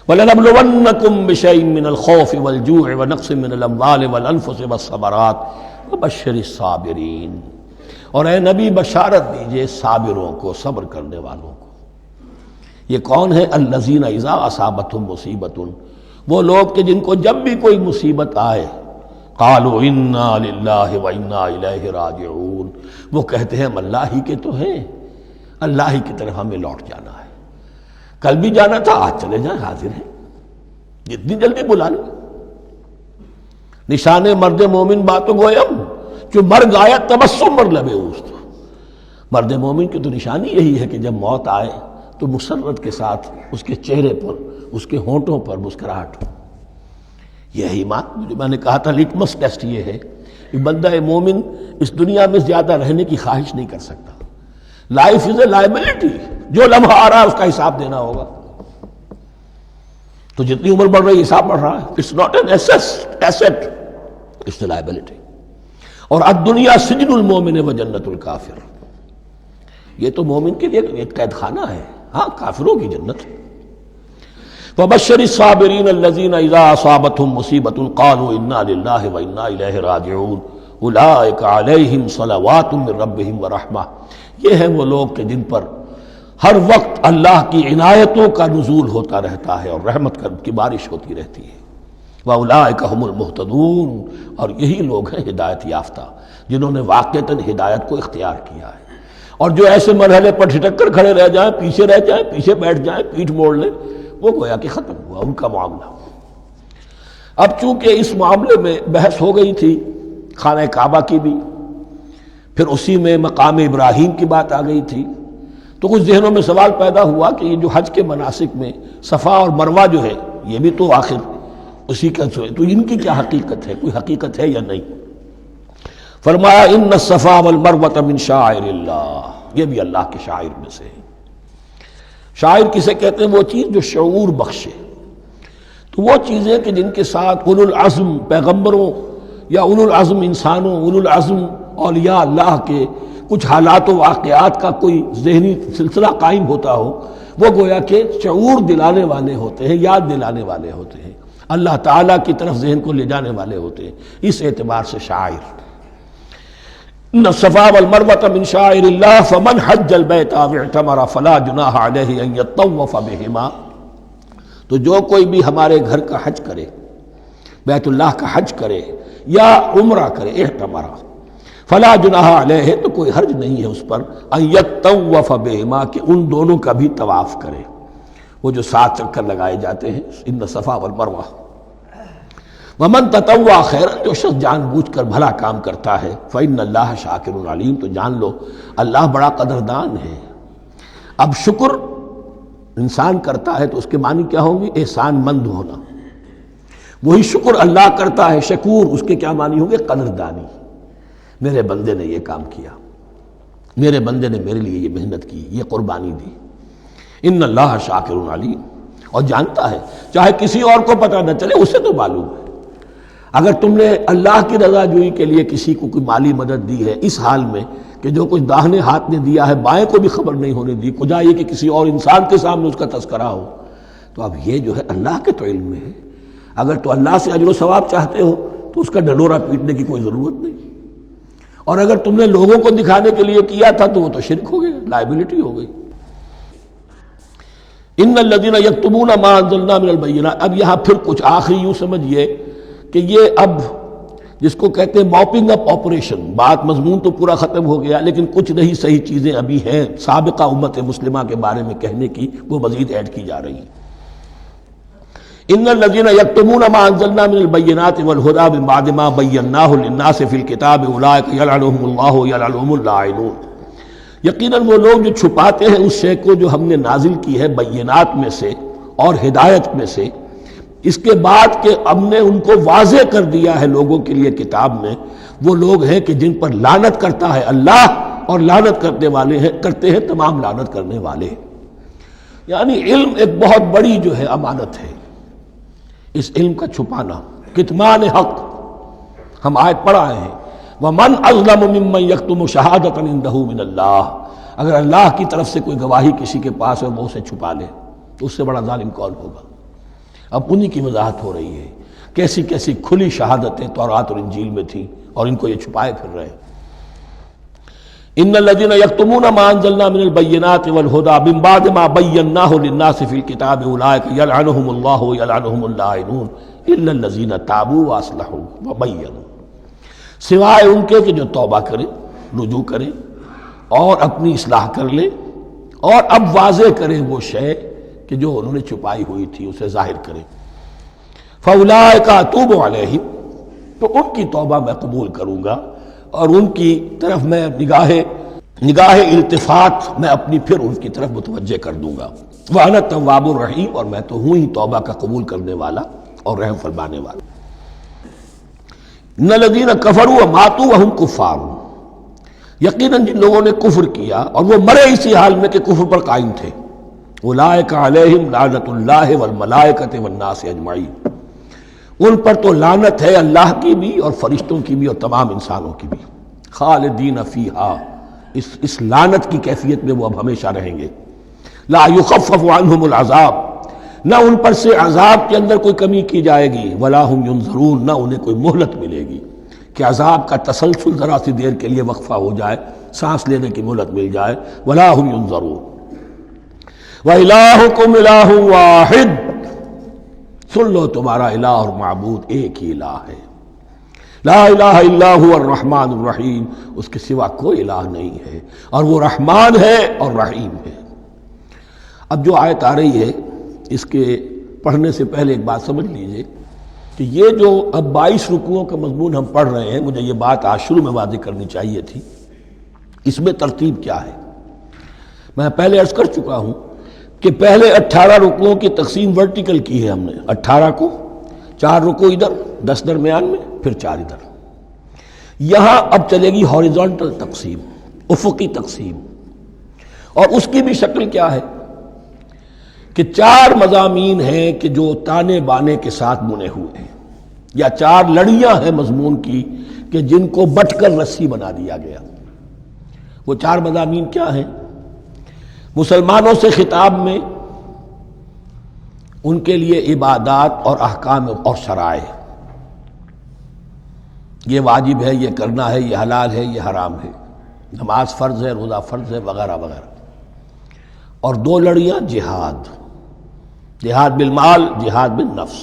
وَلَنَبْلُوَنَّكُمْ بِشَيْءٍ مِّنَ الْخَوْفِ وَالْجُوعِ وَنَقْصٍ مِّنَ الْأَمْوَالِ وَالْأَنفُسِ وَالثَّمَرَاتِ وَبَشِّرِ الصَّابِرِينَ، اور اے نبی بشارت دیجئے صابروں کو، صبر کرنے والوں کو۔ یہ کون ہے؟ الذین اذا اصابتہم مصیبۃ، وہ لوگ کہ جن کو جب بھی کوئی مصیبت آئے قالوا انا للہ وانا الیہ راجعون، وہ کہتے ہیں ہم اللہ ہی کے تو ہیں، اللہ ہی کی طرف ہمیں لوٹ جانا ہے، کل بھی جانا تھا، آج چلے جائیں، حاضر ہیں، جتنی جلدی بلا لیں۔ نشان مرد مومن باتوں گویم جو مرگ آیا تبسم مر لبے اوست، مرد مومن کی تو نشانی یہی ہے کہ جب موت آئے تو مسرت کے ساتھ اس کے چہرے پر، اس کے ہونٹوں پر مسکراہٹ ہو۔ یہ ایمان، جو میں نے کہا تھا لٹمس ٹیسٹ یہ ہے کہ بندہ مومن اس دنیا میں زیادہ رہنے کی خواہش نہیں کر سکتا۔ لائف از اے لائبلٹی، جو لمحہ آ رہا ہے اس کا حساب دینا ہوگا، تو جتنی عمر بڑھ رہی ہے حساب بڑھ رہا ہے۔ It's not an asset, it's a liability. اور الدنیا سجن المومن و جنت الکافر، یہ تو مومن کے لیے ایک قید خانہ ہے، ہاں کافروں کی جنت۔ وَبَشِّرِ الصَّابِرِينَ الَّذِينَ إِذَا أَصَابَتْهُمْ مُصِيبَةٌ قَالُوا إِنَّا لِلَّهِ وَإِنَّا إِلَيْهِ رَاجِعُونَ أُولَٰئِكَ عَلَيْهِمْ صَلَوَاتٌ مِّن رَّبِّهِمْ وَرَحْمَةٌ، یہ ہیں وہ لوگ کہ جن پر ہر وقت اللہ کی عنایتوں کا نزول ہوتا رہتا ہے اور رحمت کی بارش ہوتی رہتی ہے۔ وَأُولَٰئِكَ هُمُ الْمُهْتَدُونَ، اور یہی لوگ ہیں ہدایت یافتہ، جنہوں نے واقعتاً ہدایت کو اختیار کیا ہے۔ اور جو ایسے مرحلے پر ٹھٹک کر کھڑے رہ جائیں، پیچھے رہ جائیں، پیچھے بیٹھ جائیں، پیٹھ موڑ لیں، وہ گویا کہ ختم ہوا ان کا معاملہ۔ اب چونکہ اس معاملے میں بحث ہو گئی تھی خانہ کعبہ کی بھی، پھر اسی میں مقام ابراہیم کی بات آ گئی تھی، تو کچھ ذہنوں میں سوال پیدا ہوا کہ یہ جو حج کے مناسک میں صفا اور مروہ جو ہے، یہ بھی تو آخر اسی کا تو ان کی کیا حقیقت ہے، کوئی حقیقت ہے یا نہیں؟ فرمایا ان الصفا والمروۃ من شعائر اللہ، یہ بھی اللہ کے شاعر میں سے ہے۔ شاعر کسے کہتے ہیں؟ وہ چیز جو شعور بخشے، تو وہ چیزیں کہ جن کے ساتھ اولو العزم پیغمبروں یا اولو العزم انسانوں، اولو العزم اولیاء اللہ کے کچھ حالات و واقعات کا کوئی ذہنی سلسلہ قائم ہوتا ہو، وہ گویا کہ شعور دلانے والے ہوتے ہیں، یاد دلانے والے ہوتے ہیں، اللہ تعالیٰ کی طرف ذہن کو لے جانے والے ہوتے ہیں، اس اعتبار سے شاعر۔ ان الصفا والمروۃ من شعائر اللہ فمن حج البیت او اعتمر فلا جناح علیہ ان یطوف بہما، تو جو کوئی بھی ہمارے گھر کا حج کرے، بیت اللہ کا حج کرے یا عمرہ کرے، اعتمر، فلا جناح علیہ، تو کوئی حرج نہیں ہے اس پر، ان یطوف بہما، کہ ان دونوں کا بھی طواف کرے، وہ جو 7 چکر لگائے جاتے ہیں، ان الصفا والمروہ۔ ومن تطوع خیرا، جو شخص جان بوجھ کر بھلا کام کرتا ہے، فإن اللہ شاکر علیم، تو جان لو اللہ بڑا قدردان ہے۔ اب شکر انسان کرتا ہے تو اس کے معنی کیا ہوں گے؟ احسان مند ہونا۔ وہی شکر اللہ کرتا ہے شکور، اس کے کیا معنی ہوں گے؟ قدردانی، میرے بندے نے یہ کام کیا، میرے بندے نے میرے لیے یہ محنت کی، یہ قربانی دی۔ ان اللہ شاکر علیم، اور جانتا ہے، چاہے کسی اور کو پتہ نہ چلے، اسے تو معلوم ہے۔ اگر تم نے اللہ کی رضا جوئی کے لیے کسی کو کوئی مالی مدد دی ہے اس حال میں کہ جو کچھ داہنے ہاتھ نے دیا ہے بائیں کو بھی خبر نہیں ہونے دی، خدا یہ کہ کسی اور انسان کے سامنے اس کا تذکرہ ہو، تو اب یہ جو ہے اللہ کے تو علم میں ہے۔ اگر تو اللہ سے اجر و ثواب چاہتے ہو تو اس کا ڈنڈورا پیٹنے کی کوئی ضرورت نہیں، اور اگر تم نے لوگوں کو دکھانے کے لیے کیا تھا تو وہ تو شرک ہو گیا، لائبلٹی ہو گئی۔ ان الذین یکتمون ما انزلنا من البینات، اب یہاں پھر کچھ آخری یوں سمجھیے کہ یہ اب جس کو کہتے ہیں موپنگ اپ آپریشن، بات مضمون تو پورا ختم ہو گیا لیکن کچھ نہیں صحیح چیزیں ابھی ہیں سابقہ امت مسلمہ کے بارے میں کہنے کی، وہ مزید ایڈ کی جا رہی ہیں۔ ان الذین یکتمون ما انزلنا من البینات والہدی من بعد ما بیناہ للناس فی الکتاب اولئک یلعنهم اللہ یلعنهم اللاعنون، یقیناً وہ لوگ جو چھپاتے ہیں اس شے کو جو ہم نے نازل کی ہے بینات میں سے اور ہدایت میں سے، اس کے بعد کہ ہم نے ان کو واضح کر دیا ہے لوگوں کے لیے کتاب میں، وہ لوگ ہیں کہ جن پر لعنت کرتا ہے اللہ، اور لعنت کرنے والے ہیں، کرتے ہیں تمام لعنت کرنے والے۔ یعنی علم ایک بہت بڑی جو ہے امانت ہے، اس علم کا چھپانا، کتمان حق، ہم آیت پڑھ آئے ہیں وَمَنْ أَظْلَمُ مِمَّنْ يَكْتُمُ شَهَادَةً عِنْدَهُ مِنَ اللَّهِ، اگر اللہ کی طرف سے کوئی گواہی کسی کے پاس ہے اور وہ اسے چھپا لے تو اس سے بڑا ظالم کون ہوگا؟ اب انہی کی وضاحت ہو رہی ہے، کیسی کیسی کھلی شہادتیں تورات اور انجیل میں تھیں اور ان کو یہ چھپائے پھر رہے۔ ان الذين يكتمون ما انزلنا من البينات والهدى من بعد ما بيناه للناس في الكتاب اولئك يلعنهم الله ويلعنهم اللاعنون الا الذين تابوا واصلحوا وبينوا، سوائے ان کے کہ جو توبہ کرے، رجوع کرے اور اپنی اصلاح کر لے اور اب واضح کرے وہ شے کہ جو انہوں نے چھپائی ہوئی تھی اسے ظاہر کرے۔ فاولئک اتوب علیہم، تو ان کی توبہ میں قبول کروں گا اور ان کی طرف میں نگاہ التفات میں اپنی پھر ان کی طرف متوجہ کر دوں گا۔ وَأَنَا التَّوَّابُ الرَّحِيمُ، اور میں تو ہوں ہی توبہ کا قبول کرنے والا اور رحم فرمانے والا۔ إِنَّ الَّذِينَ كَفَرُوا وَمَاتُوا وَهُمْ كُفَّارٌ، یقیناً جن لوگوں نے کفر کیا اور وہ مرے اسی حال میں کہ کفر پر قائم تھے، أُولَٰئِكَ عَلَيْهِمْ لَعْنَةُ اللَّهِ وَالْمَلَائِكَةِ وَالنَّاسِ أَجْمَعِينَ، ان پر تو لعنت ہے اللہ کی بھی اور فرشتوں کی بھی اور تمام انسانوں کی بھی۔ خالدین فیہا، اس لعنت کی کیفیت میں وہ اب ہمیشہ رہیں گے۔ لا یخفف عنہم العذاب، نہ ان پر سے عذاب کے اندر کوئی کمی کی جائے گی، ولا ہم ینظرون، نہ انہیں کوئی مہلت ملے گی کہ عذاب کا تسلسل ذرا سی دیر کے لیے وقفہ ہو جائے، سانس لینے کی مہلت مل جائے۔ ولا ہم ینظرون۔ وَإِلَٰهُكُمْ إِلَٰهٌ وَاحِدٌ، سن لو تمہارا الہ اور معبود ایک ہی الہ ہے۔ لا الہ الا هو الرحمن الرحیم، اس کے سوا کوئی الہ نہیں ہے اور وہ رحمان ہے اور رحیم ہے۔ اب جو آیت آ رہی ہے اس کے پڑھنے سے پہلے ایک بات سمجھ لیجئے کہ یہ جو اب 22 رکوعوں کا مضمون ہم پڑھ رہے ہیں، مجھے یہ بات آج شروع میں واضح کرنی چاہیے تھی، اس میں ترتیب کیا ہے۔ میں پہلے عرض کر چکا ہوں کہ پہلے 18 رکوعوں کی تقسیم ورٹیکل کی ہے ہم نے، 18 کو 4 رکوع ادھر، 10 درمیان میں، پھر 4 ادھر۔ یہاں اب چلے گی ہاریزونٹل تقسیم، افقی تقسیم، اور اس کی بھی شکل کیا ہے کہ 4 مضامین ہیں کہ جو تانے بانے کے ساتھ بنے ہوئے ہیں، یا 4 لڑیاں ہیں مضمون کی کہ جن کو بٹ کر رسی بنا دیا گیا۔ وہ 4 مضامین کیا ہیں؟ مسلمانوں سے خطاب میں ان کے لیے عبادات اور احکام اور شرائع، یہ واجب ہے، یہ کرنا ہے، یہ حلال ہے، یہ حرام ہے، نماز فرض ہے، روزہ فرض ہے، وغیرہ وغیرہ۔ اور 2 لڑیاں جہاد بالمال، جہاد بالنفس۔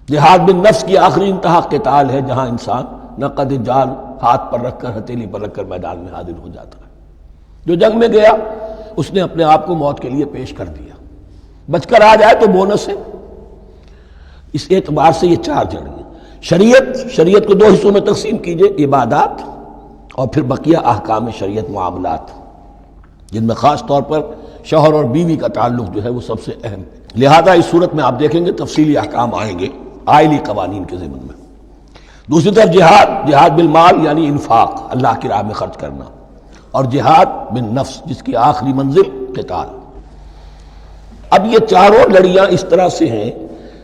جہاد بالنفس کی آخری انتہا قتال ہے، جہاں انسان نقد جان ہاتھ پر رکھ کر، ہتھیلی پر رکھ کر میدان میں حاضر ہو جاتا ہے۔ جو جنگ میں گیا اس نے اپنے آپ کو موت کے لیے پیش کر دیا، بچ کر آ جائے تو بونس ہے۔ اس اعتبار سے یہ 4 جڑیں۔ شریعت کو 2 حصوں میں تقسیم کیجئے، عبادات اور پھر بقیہ احکام شریعت، معاملات، جن میں خاص طور پر شوہر اور بیوی کا تعلق جو ہے وہ سب سے اہم ہے۔ لہذا اس صورت میں آپ دیکھیں گے تفصیلی احکام آئیں گے آئلی قوانین کے ضمن میں۔ دوسری طرف جہاد بالمال یعنی انفاق، اللہ کی راہ میں خرچ کرنا، اور جہاد بالنفس جس کی آخری منزل قتال۔ اب یہ 4 لڑیاں اس طرح سے ہیں،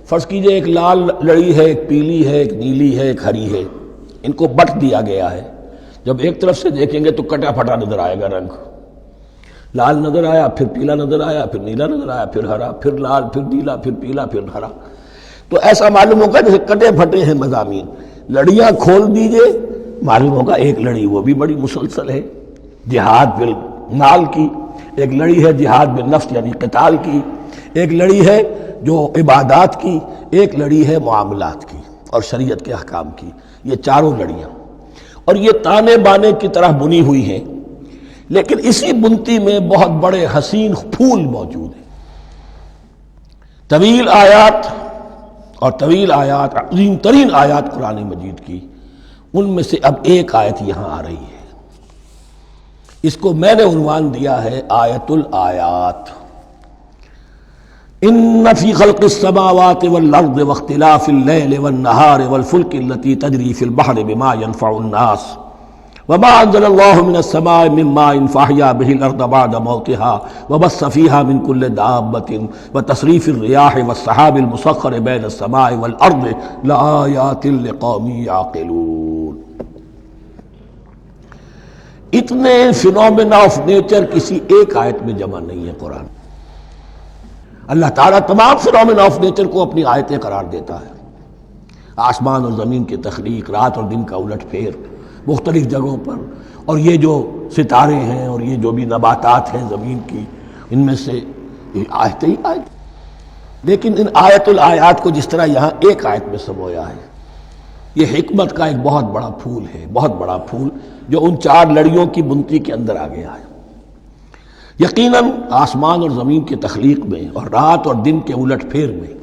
فرض کیجئے ایک لال لڑی ہے، ایک پیلی ہے، ایک نیلی ہے، ایک ہری ہے، ان کو بٹ دیا گیا ہے۔ جب ایک طرف سے دیکھیں گے تو کٹا پھٹا نظر آئے گا، رنگ لال نظر آیا، پھر پیلا نظر آیا، پھر نیلا نظر آیا، پھر ہرا، پھر لال، پھر نیلا، پھر پیلا، پھر ہرا۔ تو ایسا معلوم ہوگا جیسے کٹے پھٹے ہیں مضامین۔ لڑیاں کھول دیجئے، معلوم ہوگا ایک لڑی وہ بھی بڑی مسلسل ہے، جہاد بالمال کی، ایک لڑی ہے جہاد بالنفس یعنی قتال کی، ایک لڑی ہے جو عبادات کی، ایک لڑی ہے معاملات کی اور شریعت کے احکام کی۔ یہ 4 لڑیاں، اور یہ تانے بانے کی طرح بنی ہوئی ہیں، لیکن اسی بنتی میں بہت بڑے حسین پھول موجود ہیں۔ طویل آیات عظیم ترین آیات قرآن مجید کی، ان میں سے اب ایک آیت یہاں آ رہی ہے، اس کو میں نے عنوان دیا ہے آیت الآیات۔ ان فی خلق السماوات والارض واختلاف اللیل والنہار والفلک التي تجری فی البحر بما ينفع الناس وما انزل الله من السماء من ماء فاحیا به الارض بعد موتها وبث فيها من كل دابة وتصريف الرياح والسحاب المسخر بين السماء والارض لآيات لقوم يعقلون۔ اتنے فینومینا آف نیچر کسی ایک آیت میں جمع نہیں ہے قرآن. اللہ تعالیٰ تمام فینومینا آف نیچر کو اپنی آیتیں قرار دیتا ہے. آسمان اور زمین کی تخلیق، رات اور دن کا الٹ پھیر مختلف جگہوں پر، اور یہ جو ستارے ہیں اور یہ جو بھی نباتات ہیں زمین کی، ان میں سے آیتیں ہی آیت. لیکن ان آیت الآیات کو جس طرح یہاں ایک آیت میں سمویا ہے، یہ حکمت کا ایک بہت بڑا پھول ہے، بہت بڑا پھول جو ان 4 لڑیوں کی بنتی کے اندر آ گیا ہے. یقیناً آسمان اور زمین کی تخلیق میں اور رات اور دن کے الٹ پھیر میں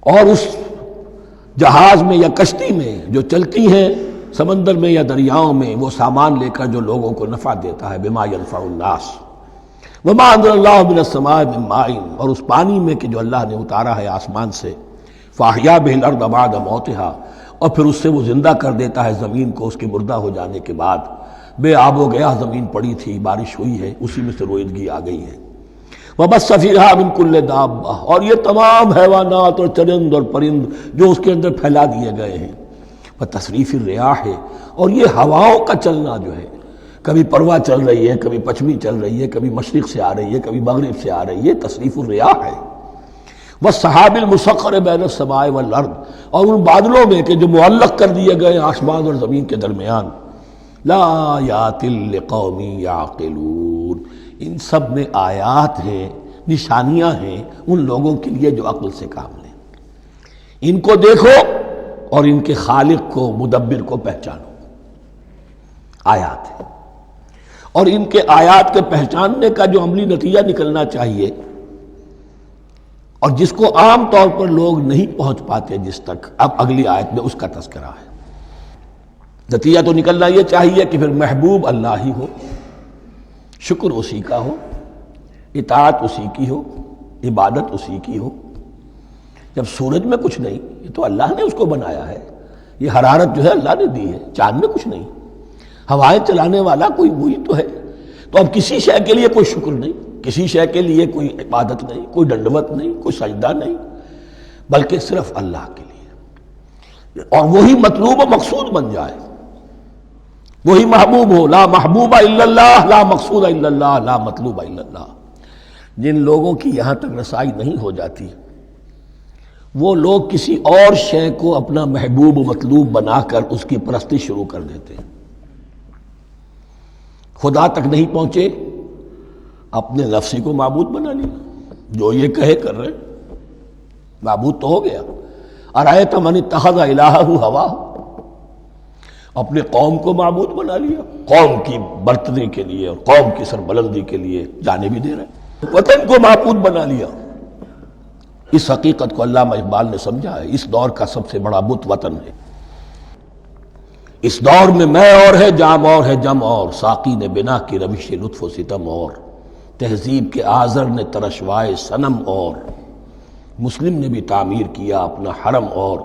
اور اس جہاز میں یا کشتی میں جو چلتی ہیں سمندر میں یا دریاؤں میں، وہ سامان لے کر جو لوگوں کو نفع دیتا ہے، بما ينفع الناس وما انزل اللہ من السماء من ماء، اور اس پانی میں کہ جو اللہ نے اتارا ہے آسمان سے، فاحیا به الارض بعد موتها، اور پھر اس سے وہ زندہ کر دیتا ہے زمین کو اس کے مردہ ہو جانے کے بعد. بے آب و گیا زمین پڑی تھی، بارش ہوئی ہے، اسی میں سے روئیدگی آ گئی ہے. وبث فیہا من کل دابہ، اور یہ تمام حیوانات اور چرند اور پرند جو اس کے اندر پھیلا دیے گئے ہیں. وتصریف الریاح، اور یہ ہواؤں کا چلنا جو ہے، کبھی پروا چل رہی ہے، کبھی پچھمی چل رہی ہے، کبھی مشرق سے آ رہی ہے، کبھی مغرب سے آ رہی ہے، تصریف الریاح ہے. والسحاب المسخر بین السماء والارض، اور ان بادلوں میں کہ جو معلق کر دیے گئے آسمان اور زمین کے درمیان. لآیات لقوم یعقلون، ان سب میں آیات ہیں، نشانیاں ہیں ان لوگوں کے لیے جو عقل سے کام لیں. ان کو دیکھو اور ان کے خالق کو، مدبر کو پہچانو. آیات ہیں، اور ان کے آیات کے پہچاننے کا جو عملی نتیجہ نکلنا چاہیے، اور جس کو عام طور پر لوگ نہیں پہنچ پاتے جس تک، اب اگلی آیت میں اس کا تذکرہ ہے. نتیجہ تو نکلنا یہ چاہیے کہ پھر محبوب اللہ ہی ہو، شکر اسی کا ہو، اطاعت اسی کی ہو، عبادت اسی کی ہو. جب سورج میں کچھ نہیں، یہ تو اللہ نے اس کو بنایا ہے، یہ حرارت جو ہے اللہ نے دی ہے، چاند میں کچھ نہیں، ہوائیں چلانے والا کوئی وہی تو ہے. تو اب کسی شے کے لیے کوئی شکر نہیں، کسی شے کے لیے کوئی عبادت نہیں، کوئی ڈنڈوت نہیں، کوئی سجدہ نہیں، بلکہ صرف اللہ کے لیے. اور وہی مطلوب و مقصود بن جائے، وہی محبوب ہو. لا محبوب الا اللہ، لا مقصود الا اللہ، لا مطلوب الا اللہ. جن لوگوں کی یہاں تک رسائی نہیں ہو جاتی، وہ لوگ کسی اور شے کو اپنا محبوب و مطلوب بنا کر اس کی پرستی شروع کر دیتے ہیں. خدا تک نہیں پہنچے، اپنے نفسی کو معبود بنا لیا، جو یہ کہے کر رہے، معبود تو ہو گیا. ارأیت من اتخذ الہہ ہواہ، اپنے قوم کو معبود بنا لیا، قوم کی برتری کے لیے اور قوم کی سربلندی کے لیے جانے بھی دے رہے، وطن کو معبود بنا لیا. اس حقیقت کو علامہ اقبال نے سمجھا ہے. اس دور کا سب سے بڑا بت وطن ہے. اس دور میں میں اور ہے، جام اور ہے، جم اور، ساقی نے بنا کی روش لطف و ستم اور، تہذیب کے آزر نے ترشوائے صنم اور، مسلم نے بھی تعمیر کیا اپنا حرم اور،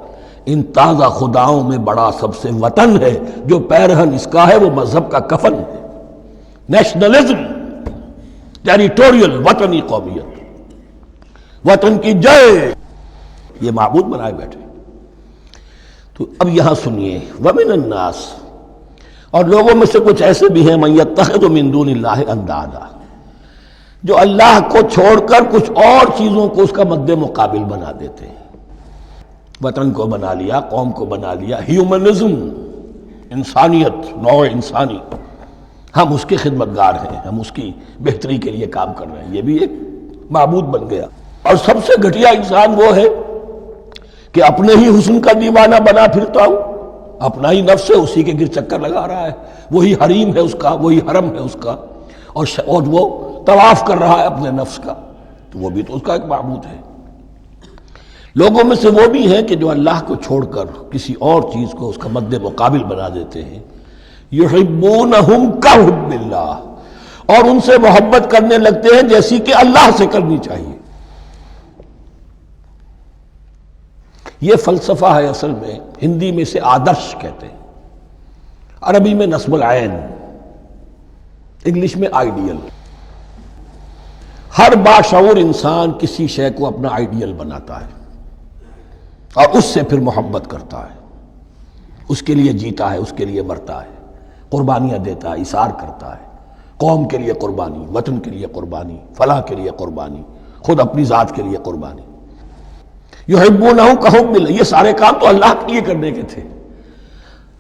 ان تازہ خداؤں میں بڑا سب سے وطن ہے، جو پیرہن اس کا ہے وہ مذہب کا کفن ہے. نیشنلزم، ٹیریٹوریل، وطنی قومیت، وطن کی جے، یہ معبود بنائے بیٹھے. تو اب یہاں سنیے، وَمِنَ النَّاسِ، اور لوگوں میں سے کچھ ایسے بھی ہیں، مَن يَتَّخِذُ مِن دُونِ اللَّهِ أَندَادًا، جو اللہ کو چھوڑ کر کچھ اور چیزوں کو اس کا مد مقابل بنا دیتے ہیں. وطن کو بنا لیا، قوم کو بنا لیا، ہیومنزم، انسانیت، نوع انسانی، ہم اس کے خدمتگار ہیں، ہم اس کی بہتری کے لیے کام کر رہے ہیں، یہ بھی ایک معبود بن گیا. اور سب سے گھٹیا انسان وہ ہے کہ اپنے ہی حسن کا دیوانہ بنا پھرتا ہوں، اپنا ہی نفس ہے، اسی کے گر چکر لگا رہا ہے، وہی حریم ہے اس کا، وہی حرم ہے اس کا، اور وہ طواف کر رہا ہے اپنے نفس کا، تو وہ بھی تو اس کا ایک معبود ہے. لوگوں میں سے وہ بھی ہیں کہ جو اللہ کو چھوڑ کر کسی اور چیز کو اس کا مد مقابل بنا دیتے ہیں. یحبونہم کحب اللہ، اور ان سے محبت کرنے لگتے ہیں جیسی کہ اللہ سے کرنی چاہیے. یہ فلسفہ ہے اصل میں، ہندی میں سے آدرش کہتے ہیں، عربی میں نصب العین، انگلش میں آئیڈیل. ہر باشعور انسان کسی شے کو اپنا آئیڈیل بناتا ہے اور اس سے پھر محبت کرتا ہے، اس کے لیے جیتا ہے، اس کے لیے مرتا ہے. قربانیاں دیتا ہے، اثار کرتا ہے، قوم کے لیے قربانی، وطن کے لیے قربانی، فلاح کے لیے قربانی، خود اپنی ذات کے لیے قربانی۔ یحبونہ کحب اللہ، یہ سارے کام تو اللہ کے لیے کرنے کے تھے۔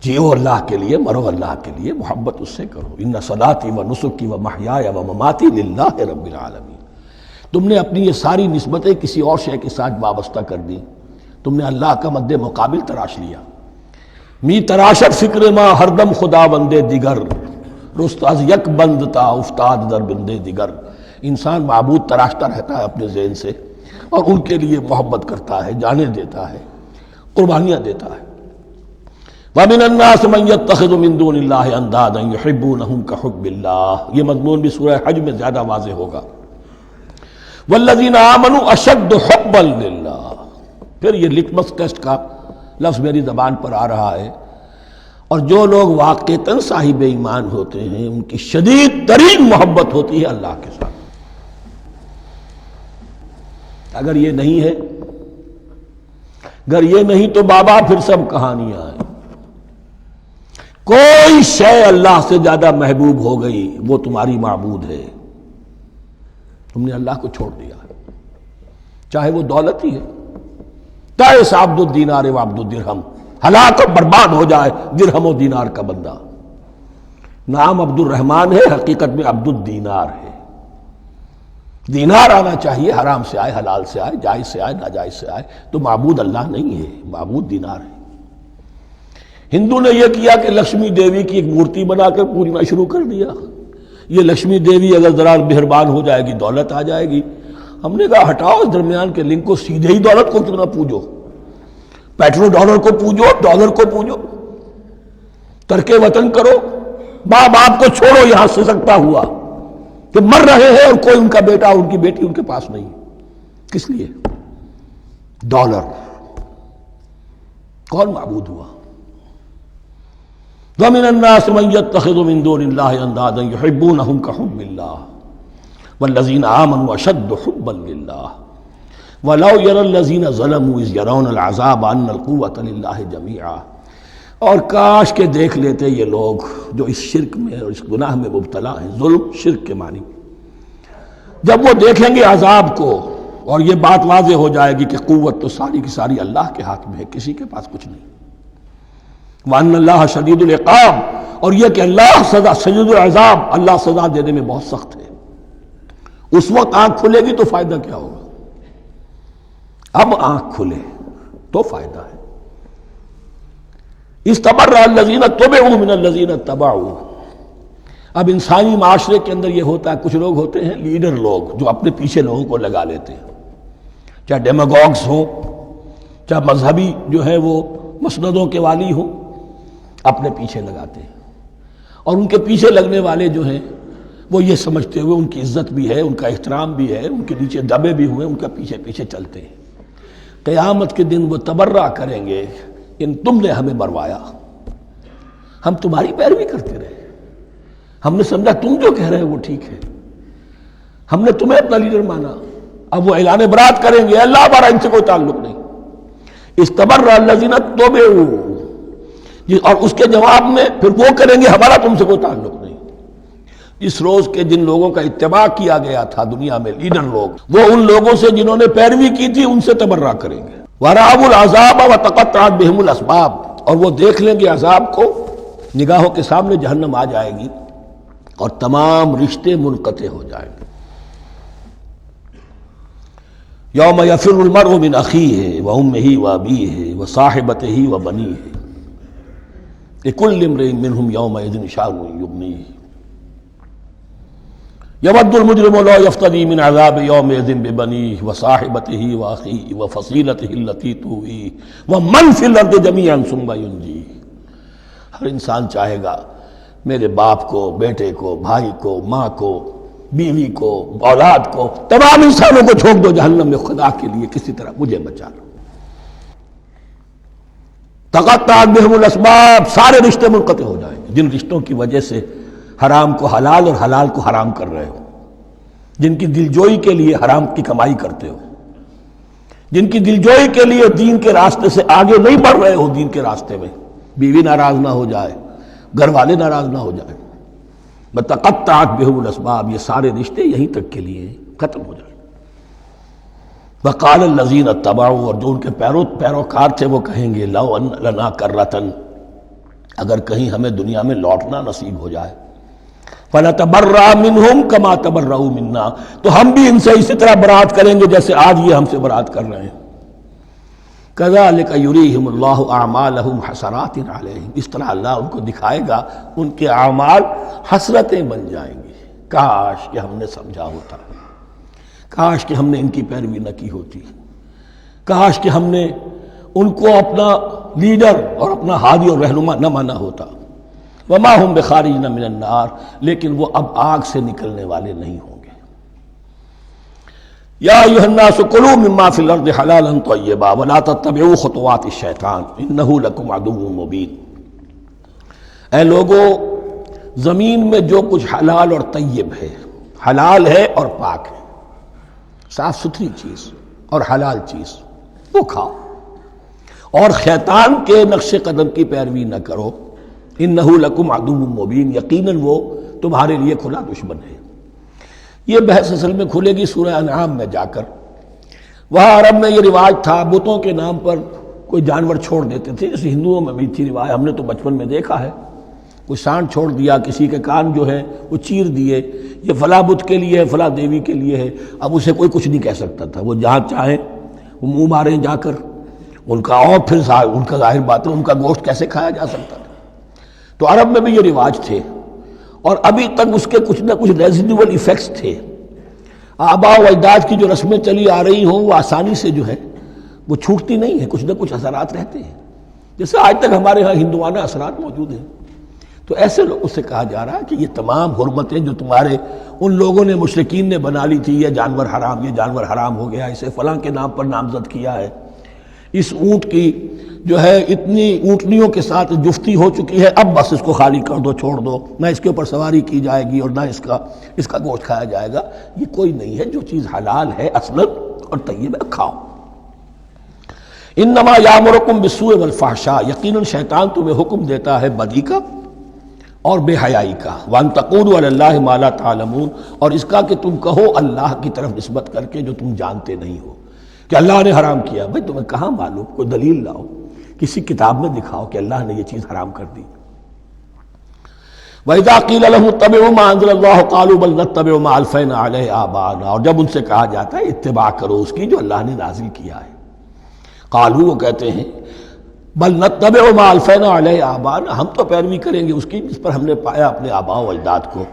جیو اللہ کے لیے، مرو اللہ کے لیے، محبت اس سے کرو۔ ان صلاتی و نسکی و محیای و مماتی للہ رب العالمین۔ تم نے اپنی یہ ساری نسبتیں کسی اور شے کے ساتھ وابستہ کر دی، تم نے اللہ کا مد مقابل تراش لیا۔ می تراشت فکر ما ہر دم خدا بندے دیگر، رست از یک بند تا افتاد در بندے دیگر۔ انسان معبود تراشتا رہتا ہے اپنے ذہن سے، اور ان کے لیے محبت کرتا ہے، جانیں دیتا ہے، قربانیاں دیتا ہے۔ وَمِنَ النَّاسِ مَن يَتَّخِذُ مِن دُونِ اللَّهِ أَندَادًا يُحِبُّونَهُمْ كَحُبِّ اللَّهِ، یہ مضمون بھی سورہ حج میں زیادہ واضح ہوگا۔ وَالَّذِينَ آمَنُوا أَشَدُّ حُبًّا لِلَّهِ، پھر یہ لٹمس ٹیسٹ کا لفظ میری زبان پر آ رہا ہے، اور جو لوگ واقعتاً صاحب ایمان ہوتے ہیں ان کی شدید ترین محبت ہوتی ہے اللہ کے ساتھ۔ اگر یہ نہیں ہے، اگر یہ نہیں تو بابا پھر سب کہانیاں ہیں۔ کوئی شے اللہ سے زیادہ محبوب ہو گئی وہ تمہاری معبود ہے، تم نے اللہ کو چھوڑ دیا، چاہے وہ دولت ہی ہے، چاہے عبد الدینار و عبد الدرہم، ہلاک و برباد ہو جائے درہم و دینار کا بندہ۔ نام عبد الرحمن ہے، حقیقت میں عبد الدینار ہے۔ دینار آنا چاہیے، حرام سے آئے، حلال سے آئے، جائز سے آئے، ناجائز سے آئے، تو معبود اللہ نہیں ہے، معبود دینار ہے۔ ہندو نے یہ کیا کہ لکشمی دیوی کی ایک مورتی بنا کر پوجنا شروع کر دیا۔ یہ لکشمی دیوی اگر ذرا مہربان ہو جائے گی دولت آ جائے گی۔ ہم نے کہا ہٹاؤ اس درمیان کے لنک کو، سیدھے ہی دولت کو کیوں نہ پوجو، پیٹرو ڈالر کو پوجو، ڈالر کو پوجو، ترک وطن کرو، ماں باپ کو چھوڑو یہاں سے سکتا ہوا کہ مر رہے ہیں اور کوئی ان کا بیٹا ان کی بیٹی ان کے پاس نہیں، کس لیے؟ ڈالر۔ کون معبود ہوا؟ وَمِنَ النَّاسِ مَن يَتَّخِذُ مِن دُونِ اللَّهِ أَندَادًا يُحِبُّونَهُمْ كَحُبِّ اللَّهِ وَالَّذِينَ آمَنُوا أَشَدُّ حُبًّا لِلَّهِ وَلَوْ يَرَى الَّذِينَ ظَلَمُوا إِذْ يَرَوْنَ الْعَذَابَ أَنَّ الْقُوَّةَ لِلَّهِ جَمِيعًا، اور کاش کہ دیکھ لیتے یہ لوگ جو اس شرک میں اور اس گناہ میں مبتلا ہیں، ظلم شرک کے معنی، جب وہ دیکھیں گے عذاب کو اور یہ بات واضح ہو جائے گی کہ قوت تو ساری کی ساری اللہ کے ہاتھ میں ہے، کسی کے پاس کچھ نہیں۔ وَأَنَّ اللَّهَ شَدِيدُ الْعِقَابِ، اور یہ کہ اللہ سزا شدید العذاب، اللہ سزا دینے میں بہت سخت ہے۔ اس وقت آنکھ کھلے گی تو فائدہ کیا ہوگا؟ اب آنکھ کھلے تو فائدہ ہے۔ استبرأ الذین اتبعوا من الذین اتبعوا، اب انسانی معاشرے کے اندر یہ ہوتا ہے، کچھ لوگ ہوتے ہیں لیڈر لوگ جو اپنے پیچھے لوگوں کو لگا لیتے ہیں، چاہے ڈیماگوگز ہوں، چاہے مذہبی جو ہے وہ مسندوں کے والی ہوں، اپنے پیچھے لگاتے ہیں، اور ان کے پیچھے لگنے والے جو ہیں وہ یہ سمجھتے ہوئے ان کی عزت بھی ہے، ان کا احترام بھی ہے، ان کے نیچے دبے بھی ہوئے، ان کا پیچھے پیچھے چلتے ہیں۔ قیامت کے دن وہ تبرہ کریں گے کہ تم نے ہمیں مروایا، ہم تمہاری پیروی کرتے رہے، ہم نے سمجھا تم جو کہہ رہے وہ ٹھیک ہے، ہم نے تمہیں اپنا لیڈر مانا۔ اب وہ اعلان برات کریں گے، اللہ ہمارا ان سے کوئی تعلق نہیں۔ استبرأ الذین اتبعوا، اور اس کے جواب میں پھر وہ کریں گے ہمارا تم سے کوئی تعلق نہیں۔ اس روز کے جن لوگوں کا اتباع کیا گیا تھا دنیا میں، لیڈر لوگ، وہ ان لوگوں سے جنہوں نے پیروی کی تھی ان سے تبرہ کریں گے۔ وَرَأَوُا الْعَذَابَ وَتَقَطَّعَتْ بِهِمُ الْأَسْبَابُ، اور وہ دیکھ لیں گے عذاب کو، نگاہوں کے سامنے جہنم آ جائے گی اور تمام رشتے منقطع ہو جائیں گے۔ یوم یفر المرء من اخیہ وامہ وابیہ وصاحبتہ وبنیہ لکل امرئ منہم یومئذ شأن یغنیہ یود المجرم لو یفتدی من عذاب یومئذ ببنیہ وصاحبتہ واخیہ وفصیلتہ التی تؤویہ ومن فی الارض جمیعا ثم ینجیہ۔ ہر انسان چاہے گا میرے باپ کو، بیٹے کو، بھائی کو، ماں کو، بیوی کو، اولاد کو، تمام انسانوں کو چھوڑ دو جہنم میں، خدا کے لیے کسی طرح مجھے بچا لو۔ تقطعت بہم الاسباب، سارے رشتے منقطع ہو جائیں گے، جن رشتوں کی وجہ سے حرام کو حلال اور حلال کو حرام کر رہے ہو، جن کی دلجوئی کے لیے حرام کی کمائی کرتے ہو، جن کی دلجوئی کے لیے دین کے راستے سے آگے نہیں بڑھ رہے ہو، دین کے راستے میں بیوی ناراض نہ ہو جائے، گھر والے ناراض نہ ہو جائیں. بتقطعت بہم الاسباب، یہ سارے رشتے یہیں تک کے لیے ختم ہو جائیں. وقال الذین اتبعوا، اور جو ان کے پیروکار تھے وہ کہیں گے لو ان لنا کرۃ، اگر کہیں ہمیں دنیا میں لوٹنا نصیب ہو جائے، فنتبرأ منہم کما تبرؤوا منا، تو ہم بھی ان سے اسی طرح برات کریں گے جیسے آج یہ ہم سے برات کر رہے ہیں. کذالک یریہم اللہ اعمالہم حسرات علیہم، اس طرح اللہ ان کو دکھائے گا ان کے اعمال حسرتیں بن جائیں گے. کاش کہ ہم نے سمجھا ہوتا، کاش کہ ہم نے ان کی پیروی نہ کی ہوتی، کاش کہ ہم نے ان کو اپنا لیڈر اور اپنا ہادی اور رہنما نہ مانا ہوتا. وما ہم بخارجین من النار، لیکن وہ اب آگ سے نکلنے والے نہیں ہوں گے. یا ایھا الناس کلوا مما فی الارض حلالا طیبا ولا تتبعوا خطوات الشیطان انہ لکم عدو مبین. اے لوگو، زمین میں جو کچھ حلال اور طیب ہے، حلال ہے اور پاک ہے، صاف ستھری چیز اور حلال چیز، وہ کھاؤ، اور شیطان کے نقش قدم کی پیروی نہ کرو. انہ لکم عدو مبین، یقیناً وہ تمہارے لیے کھلا دشمن ہے. یہ بحث اصل میں کھلے گی سورہ انعام میں جا کر. وہاں عرب میں یہ رواج تھا، بتوں کے نام پر کوئی جانور چھوڑ دیتے تھے، جیسے ہندوؤں میں بھی تھی رواج، ہم نے تو بچپن میں دیکھا ہے. کوئی سانڈ چھوڑ دیا، کسی کے کان جو ہے وہ چیر دیے، یہ فلاں بت کے لیے ہے، فلاں دیوی کے لیے ہے. اب اسے کوئی کچھ نہیں کہہ سکتا تھا، وہ جہاں چاہیں وہ منہ ماریں جا کر ان کا، اور پھر ان کا ظاہر بات ہے ان کا گوشت کیسے کھایا جا سکتا تھا. تو عرب میں بھی یہ رواج تھے، اور ابھی تک اس کے کچھ نہ کچھ ریزیڈول ایفیکٹس تھے. آباء و اجداد کی جو رسمیں چلی آ رہی ہوں وہ آسانی سے جو ہے وہ چھوٹتی نہیں ہیں، کچھ نہ کچھ اثرات رہتے ہیں، جیسے آج تک ہمارے ہاں ہندوانہ اثرات موجود ہیں. تو ایسے لوگوں سے کہا جا رہا ہے کہ یہ تمام حرمتیں جو تمہارے ان لوگوں نے مشرکین نے بنا لی تھی، یہ جانور حرام، یہ جانور حرام ہو گیا، اسے فلاں کے نام پر نامزد کیا ہے، اس اونٹ کی جو ہے اتنی اونٹنیوں کے ساتھ جفتی ہو چکی ہے، اب بس اس کو خالی کر دو، چھوڑ دو، نہ اس کے اوپر سواری کی جائے گی اور نہ اس کا گوشت کھایا جائے گا. یہ کوئی نہیں ہے، جو چیز حلال ہے اصلاً اور طیب ہے کھاؤ. انما یامرکم بالسوء والفحشاء، یقیناً شیطان تمہیں حکم دیتا ہے بدی کا اور بے حیائی کا. وان تقولوا علی اللہ ما لا تعلمون، اور اس کا کہ تم کہو اللہ کی طرف نسبت کر کے جو تم جانتے نہیں ہو، کہ اللہ نے حرام کیا. بھائی تمہیں کہاں معلوم؟ کوئی دلیل لاؤ، کسی کتاب میں دکھاؤ کہ اللہ نے یہ چیز حرام کر دی. وَإِذَا قِيلَ لَهُمُ اتَّبِعُوا مَا أَنزَلَ اللَّهُ قَالُوا بَلْ نَتَّبِعُ مَا أَلْفَيْنَا عَلَيْهِ آبَاءَنَا، اور جب ان سے کہا جاتا ہے اتباع کرو اس کی جو اللہ نے نازل کیا ہے، قالوا، وہ کہتے ہیں بل نتبع ما الفینا علیہ آباءنا، ہم تو پیروی کریں گے اس کی جس پر ہم نے پایا اپنے آباء و اجداد کو.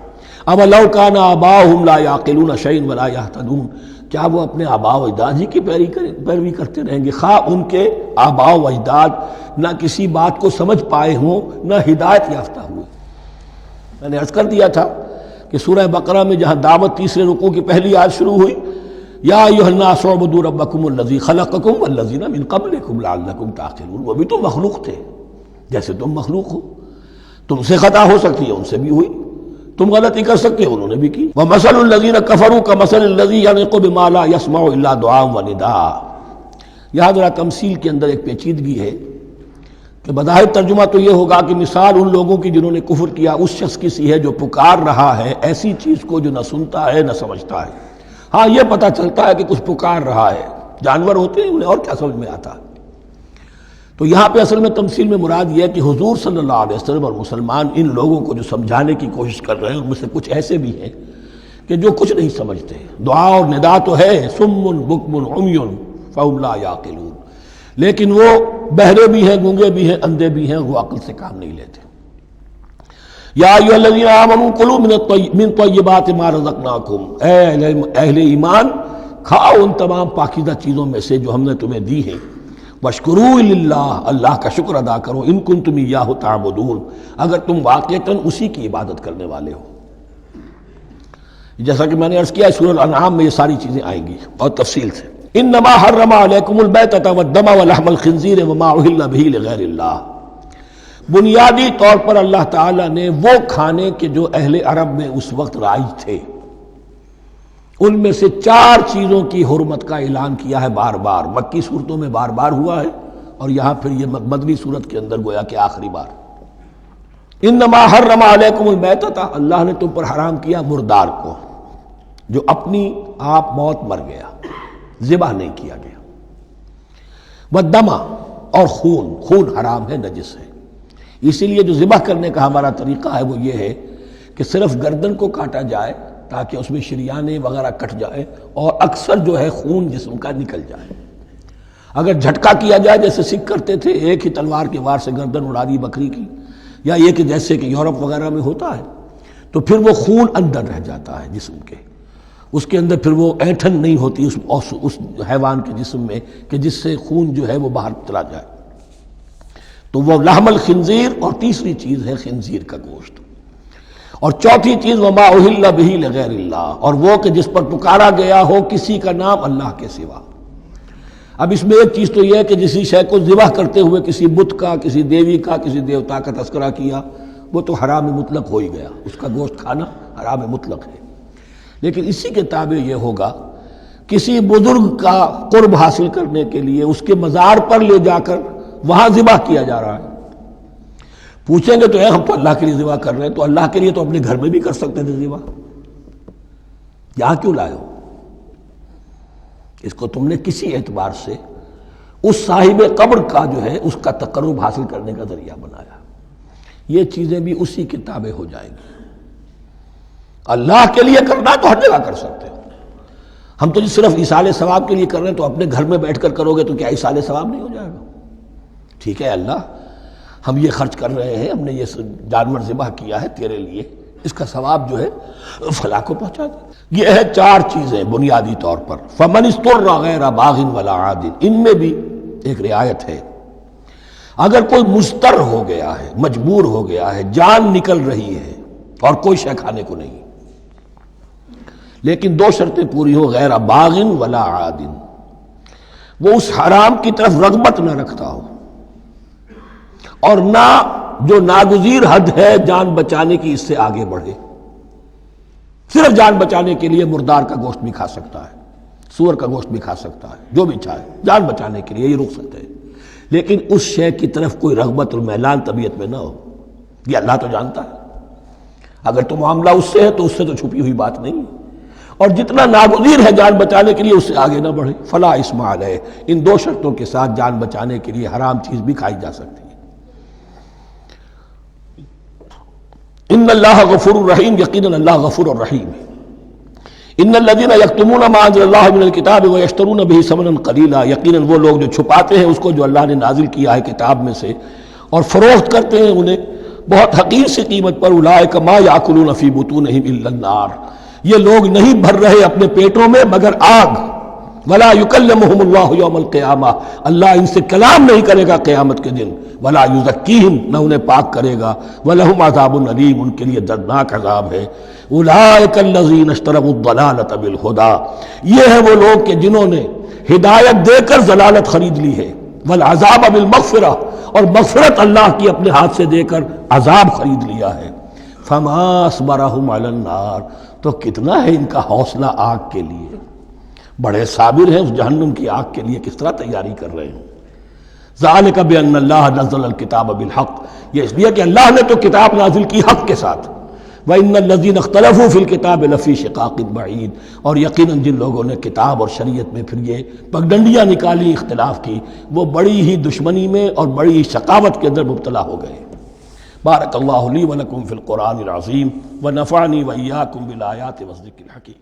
اولو کان آباؤہم لا یعقلون شیئا ولا یہتدون، کیا وہ اپنے آباء و اجداد ہی کی پیروی کرتے رہیں گے، خواہ ان کے آباء و اجداد نہ کسی بات کو سمجھ پائے ہوں نہ ہدایت یافتہ ہوئے. میں نے عرض کر دیا تھا کہ سورہ بقرہ میں جہاں دعوت تیسرے رکوع کی پہلی آیت شروع ہوئی، یا ایھا الناس اعبدوا ربکم الذی خلقکم والذین من قبلکم لعلکم تعقلون، وہ بھی تو مخلوق تھے جیسے تم مخلوق ہو، تم سے خطا ہو سکتی ہے، ان سے بھی ہوئی، تم غلطی کر سکتے ہو، انہوں نے بھی کی. ومثل الذین کفروا کمثل الذی ینطق بما لا یسمع الا دعاء ونداء. یہاں ذرا تمثیل کے اندر ایک پیچیدگی ہے کہ بظاہر ترجمہ تو یہ ہوگا کہ مثال ان لوگوں کی جنہوں نے کفر کیا اس شخص کی سی ہے جو پکار رہا ہے ایسی چیز کو جو نہ سنتا ہے نہ سمجھتا ہے. ہاں یہ پتہ چلتا ہے کہ کچھ پکار رہا ہے، جانور ہوتے ہیں انہیں اور کیا سمجھ میں آتا ہے. تو یہاں پہ اصل میں تمثیل میں مراد یہ ہے کہ حضور صلی اللہ علیہ وسلم اور مسلمان ان لوگوں کو جو سمجھانے کی کوشش کر رہے ہیں ان میں سے کچھ ایسے بھی ہیں کہ جو کچھ نہیں سمجھتے. دعا اور ندا تو ہے، صم بکم عمی فہم لا یعقلون، لیکن وہ بہرے بھی ہیں، گونگے بھی ہیں، اندھے بھی ہیں، وہ عقل سے کام نہیں لیتے. یا ایھا الذین آمنوا کلوا من طیبات ما رزقناکم، اے اہل ایمان کھاؤ ان تمام پاکیزہ چیزوں میں سے جو ہم نے تمہیں دی ہیں. واشکروا للہ، اللہ کا شکر ادا کرو، ان کنتم ایاہ تعبدون، اگر تم واقعتاً اسی کی عبادت کرنے والے ہو. جیسا کہ میں نے عرض کیا سورہ الانعام میں یہ ساری چیزیں آئیں گی اور تفصیل سے. انما حرم علیکم المیتۃ والدم ولحم الخنزیر وما اہل بہ لغیر اللہ. بنیادی طور پر اللہ تعالیٰ نے وہ کھانے کے جو اہل عرب میں اس وقت رائج تھے ان میں سے 4 چیزوں کی حرمت کا اعلان کیا ہے بار بار. مکی صورتوں میں بار بار ہوا ہے اور یہاں پھر یہ مدنی صورت کے اندر گویا کہ آخری بار. انما حرم علیکم المیتۃ، اللہ نے تم پر حرام کیا مردار کو، جو اپنی آپ موت مر گیا، ذبح نہیں کیا گیا، والدم، اور خون حرام ہے، نجس ہے۔ اسی لیے جو ذبح کرنے کا ہمارا طریقہ ہے وہ یہ ہے کہ صرف گردن کو کاٹا جائے تاکہ اس میں شریانے وغیرہ کٹ جائے اور اکثر جو ہے خون جسم کا نکل جائے۔ اگر جھٹکا کیا جائے جیسے سکھ کرتے تھے، ایک ہی تلوار کے وار سے گردن اڑا دی بکری کی، یا یہ کہ جیسے کہ یورپ وغیرہ میں ہوتا ہے، تو پھر وہ خون اندر رہ جاتا ہے جسم کے، اس کے اندر پھر وہ اینٹھن نہیں ہوتی اس حیوان کے جسم میں کہ جس سے خون جو ہے وہ باہر چلا جائے، تو وہ لحم الخنزیر، اور تیسری چیز ہے خنزیر کا گوشت، اور چوتھی چیز وما اہل بہ لغیر اللہ، اور وہ کہ جس پر پکارا گیا ہو کسی کا نام اللہ کے سوا۔ اب اس میں ایک چیز تو یہ ہے کہ جسی شے کو ذبح کرتے ہوئے کسی بت کا، کسی دیوی کا، کسی دیوتا کا تذکرہ کیا، وہ تو حرام مطلق ہو ہی گیا، اس کا گوشت کھانا حرام مطلق ہے۔ لیکن اسی کے تابع یہ ہوگا کسی بزرگ کا قرب حاصل کرنے کے لیے اس کے مزار پر لے جا کر وہاں ذبح کیا جا رہا ہے، پوچھیں گے تو ہم تو اللہ کے لیے ذبح کر رہے ہیں، تو اللہ کے لیے تو اپنے گھر میں بھی کر سکتے تھے ذبح، یہاں کیوں لائے ہو؟ اس کو تم نے کسی اعتبار سے اس صاحب قبر کا جو ہے اس کا تقرب حاصل کرنے کا ذریعہ بنایا۔ یہ چیزیں بھی اسی کے تابع ہو جائیں گی۔ اللہ کے لیے کرنا تو ہر جگہ کر سکتے ہو، ہم تو صرف ایصال ثواب کے لیے کر رہے ہیں، تو اپنے گھر میں بیٹھ کر کرو گے تو کیا ایصال ثواب نہیں ہو جائے گا؟ ٹھیک ہے اللہ، ہم یہ خرچ کر رہے ہیں، ہم نے یہ جانور ذبح کیا ہے تیرے لیے، اس کا ثواب جو ہے فلاں کو پہنچا دے۔ یہ ہے چار چیزیں بنیادی طور پر۔ فمن اضطر غیر باغ ولا عاد، ان میں بھی ایک رعایت ہے، اگر کوئی مضطر ہو گیا ہے، مجبور ہو گیا ہے، جان نکل رہی ہے اور کوئی شے کھانے کو نہیں، لیکن دو شرطیں پوری ہو، غیر باغ ولا عاد، وہ اس حرام کی طرف رغبت نہ رکھتا ہو، اور نہ جو ناگزیر حد ہے جان بچانے کی اس سے آگے بڑھے۔ صرف جان بچانے کے لیے مردار کا گوشت بھی کھا سکتا ہے، سور کا گوشت بھی کھا سکتا ہے، جو بھی چاہے، جان بچانے کے لیے یہ رخصت ہے، لیکن اس شے کی طرف کوئی رغبت المیلان طبیعت میں نہ ہو۔ یہ اللہ تو جانتا ہے، اگر تو معاملہ اس سے ہے تو اس سے تو چھپی ہوئی بات نہیں ہے، اور جتنا ناگزیر ہے جان بچانے کے لیے اس سے آگے نہ بڑھے۔ فلا اثم علیہ، ان دو شرطوں کے ساتھ جان بچانے کے لیے حرام چیز بھی کھائی جا سکتی ہے۔ ان اللہ غفور الرحیم، یقیناً اللہ غفور الرحیم ہے۔ ان الذین یکتمون ما انزل اللہ من الکتاب ویشترون بہ ثمنا قلیلا، یقیناً وہ لوگ جو چھپاتے ہیں اس کو جو اللہ نے نازل کیا ہے کتاب میں سے اور فروخت کرتے ہیں انہیں بہت حقیر سی قیمت پر، اولئک ما یاکلون فی بطونہم الا النار، یہ لوگ نہیں بھر رہے اپنے پیٹوں میں مگر آگ۔ ولا یکلمہم اللہ یوم القیامہ، اللہ ان سے کلام نہیں کرے گا قیامت کے دن۔ ولا یزکیہم، نہ انہیں پاک کرے گا۔ ولہم عذاب علیم، ان کے لیے دردناک عذاب ہے۔ اولئک الذین اشتروا الضلالۃ بالہدی، یہ ہیں وہ لوگ کہ جنہوں نے ہدایت دے کر ضلالت خرید لی ہے، والعذاب بالمغفرہ، اور مغفرت اللہ کی اپنے ہاتھ سے دے کر عذاب خرید لیا ہے۔ فما اصبرہم علی النار، تو کتنا ہے ان کا حوصلہ آگ کے لیے، بڑے صابر ہیں اس جہنم کی آگ کے لیے، کس طرح تیاری کر رہے ہیں۔ ذالک بان اللہ نزل الکتاب بالحق، یہ اس لیے کہ اللہ نے تو کتاب نازل کی حق کے ساتھ۔ وان الذین اختلفوا فی الکتاب لفی شقاق بعید، اور یقیناً جن لوگوں نے کتاب اور شریعت میں پھر یہ پگڈنڈیاں نکالی، اختلاف کی، وہ بڑی ہی دشمنی میں اور بڑی ہی شقاوت کے اندر مبتلا ہو گئے۔ بارک اللہ لی ولکم فی القرآن العظیم ونفعنی وإیاکم بالآیات والذکر الحکیم۔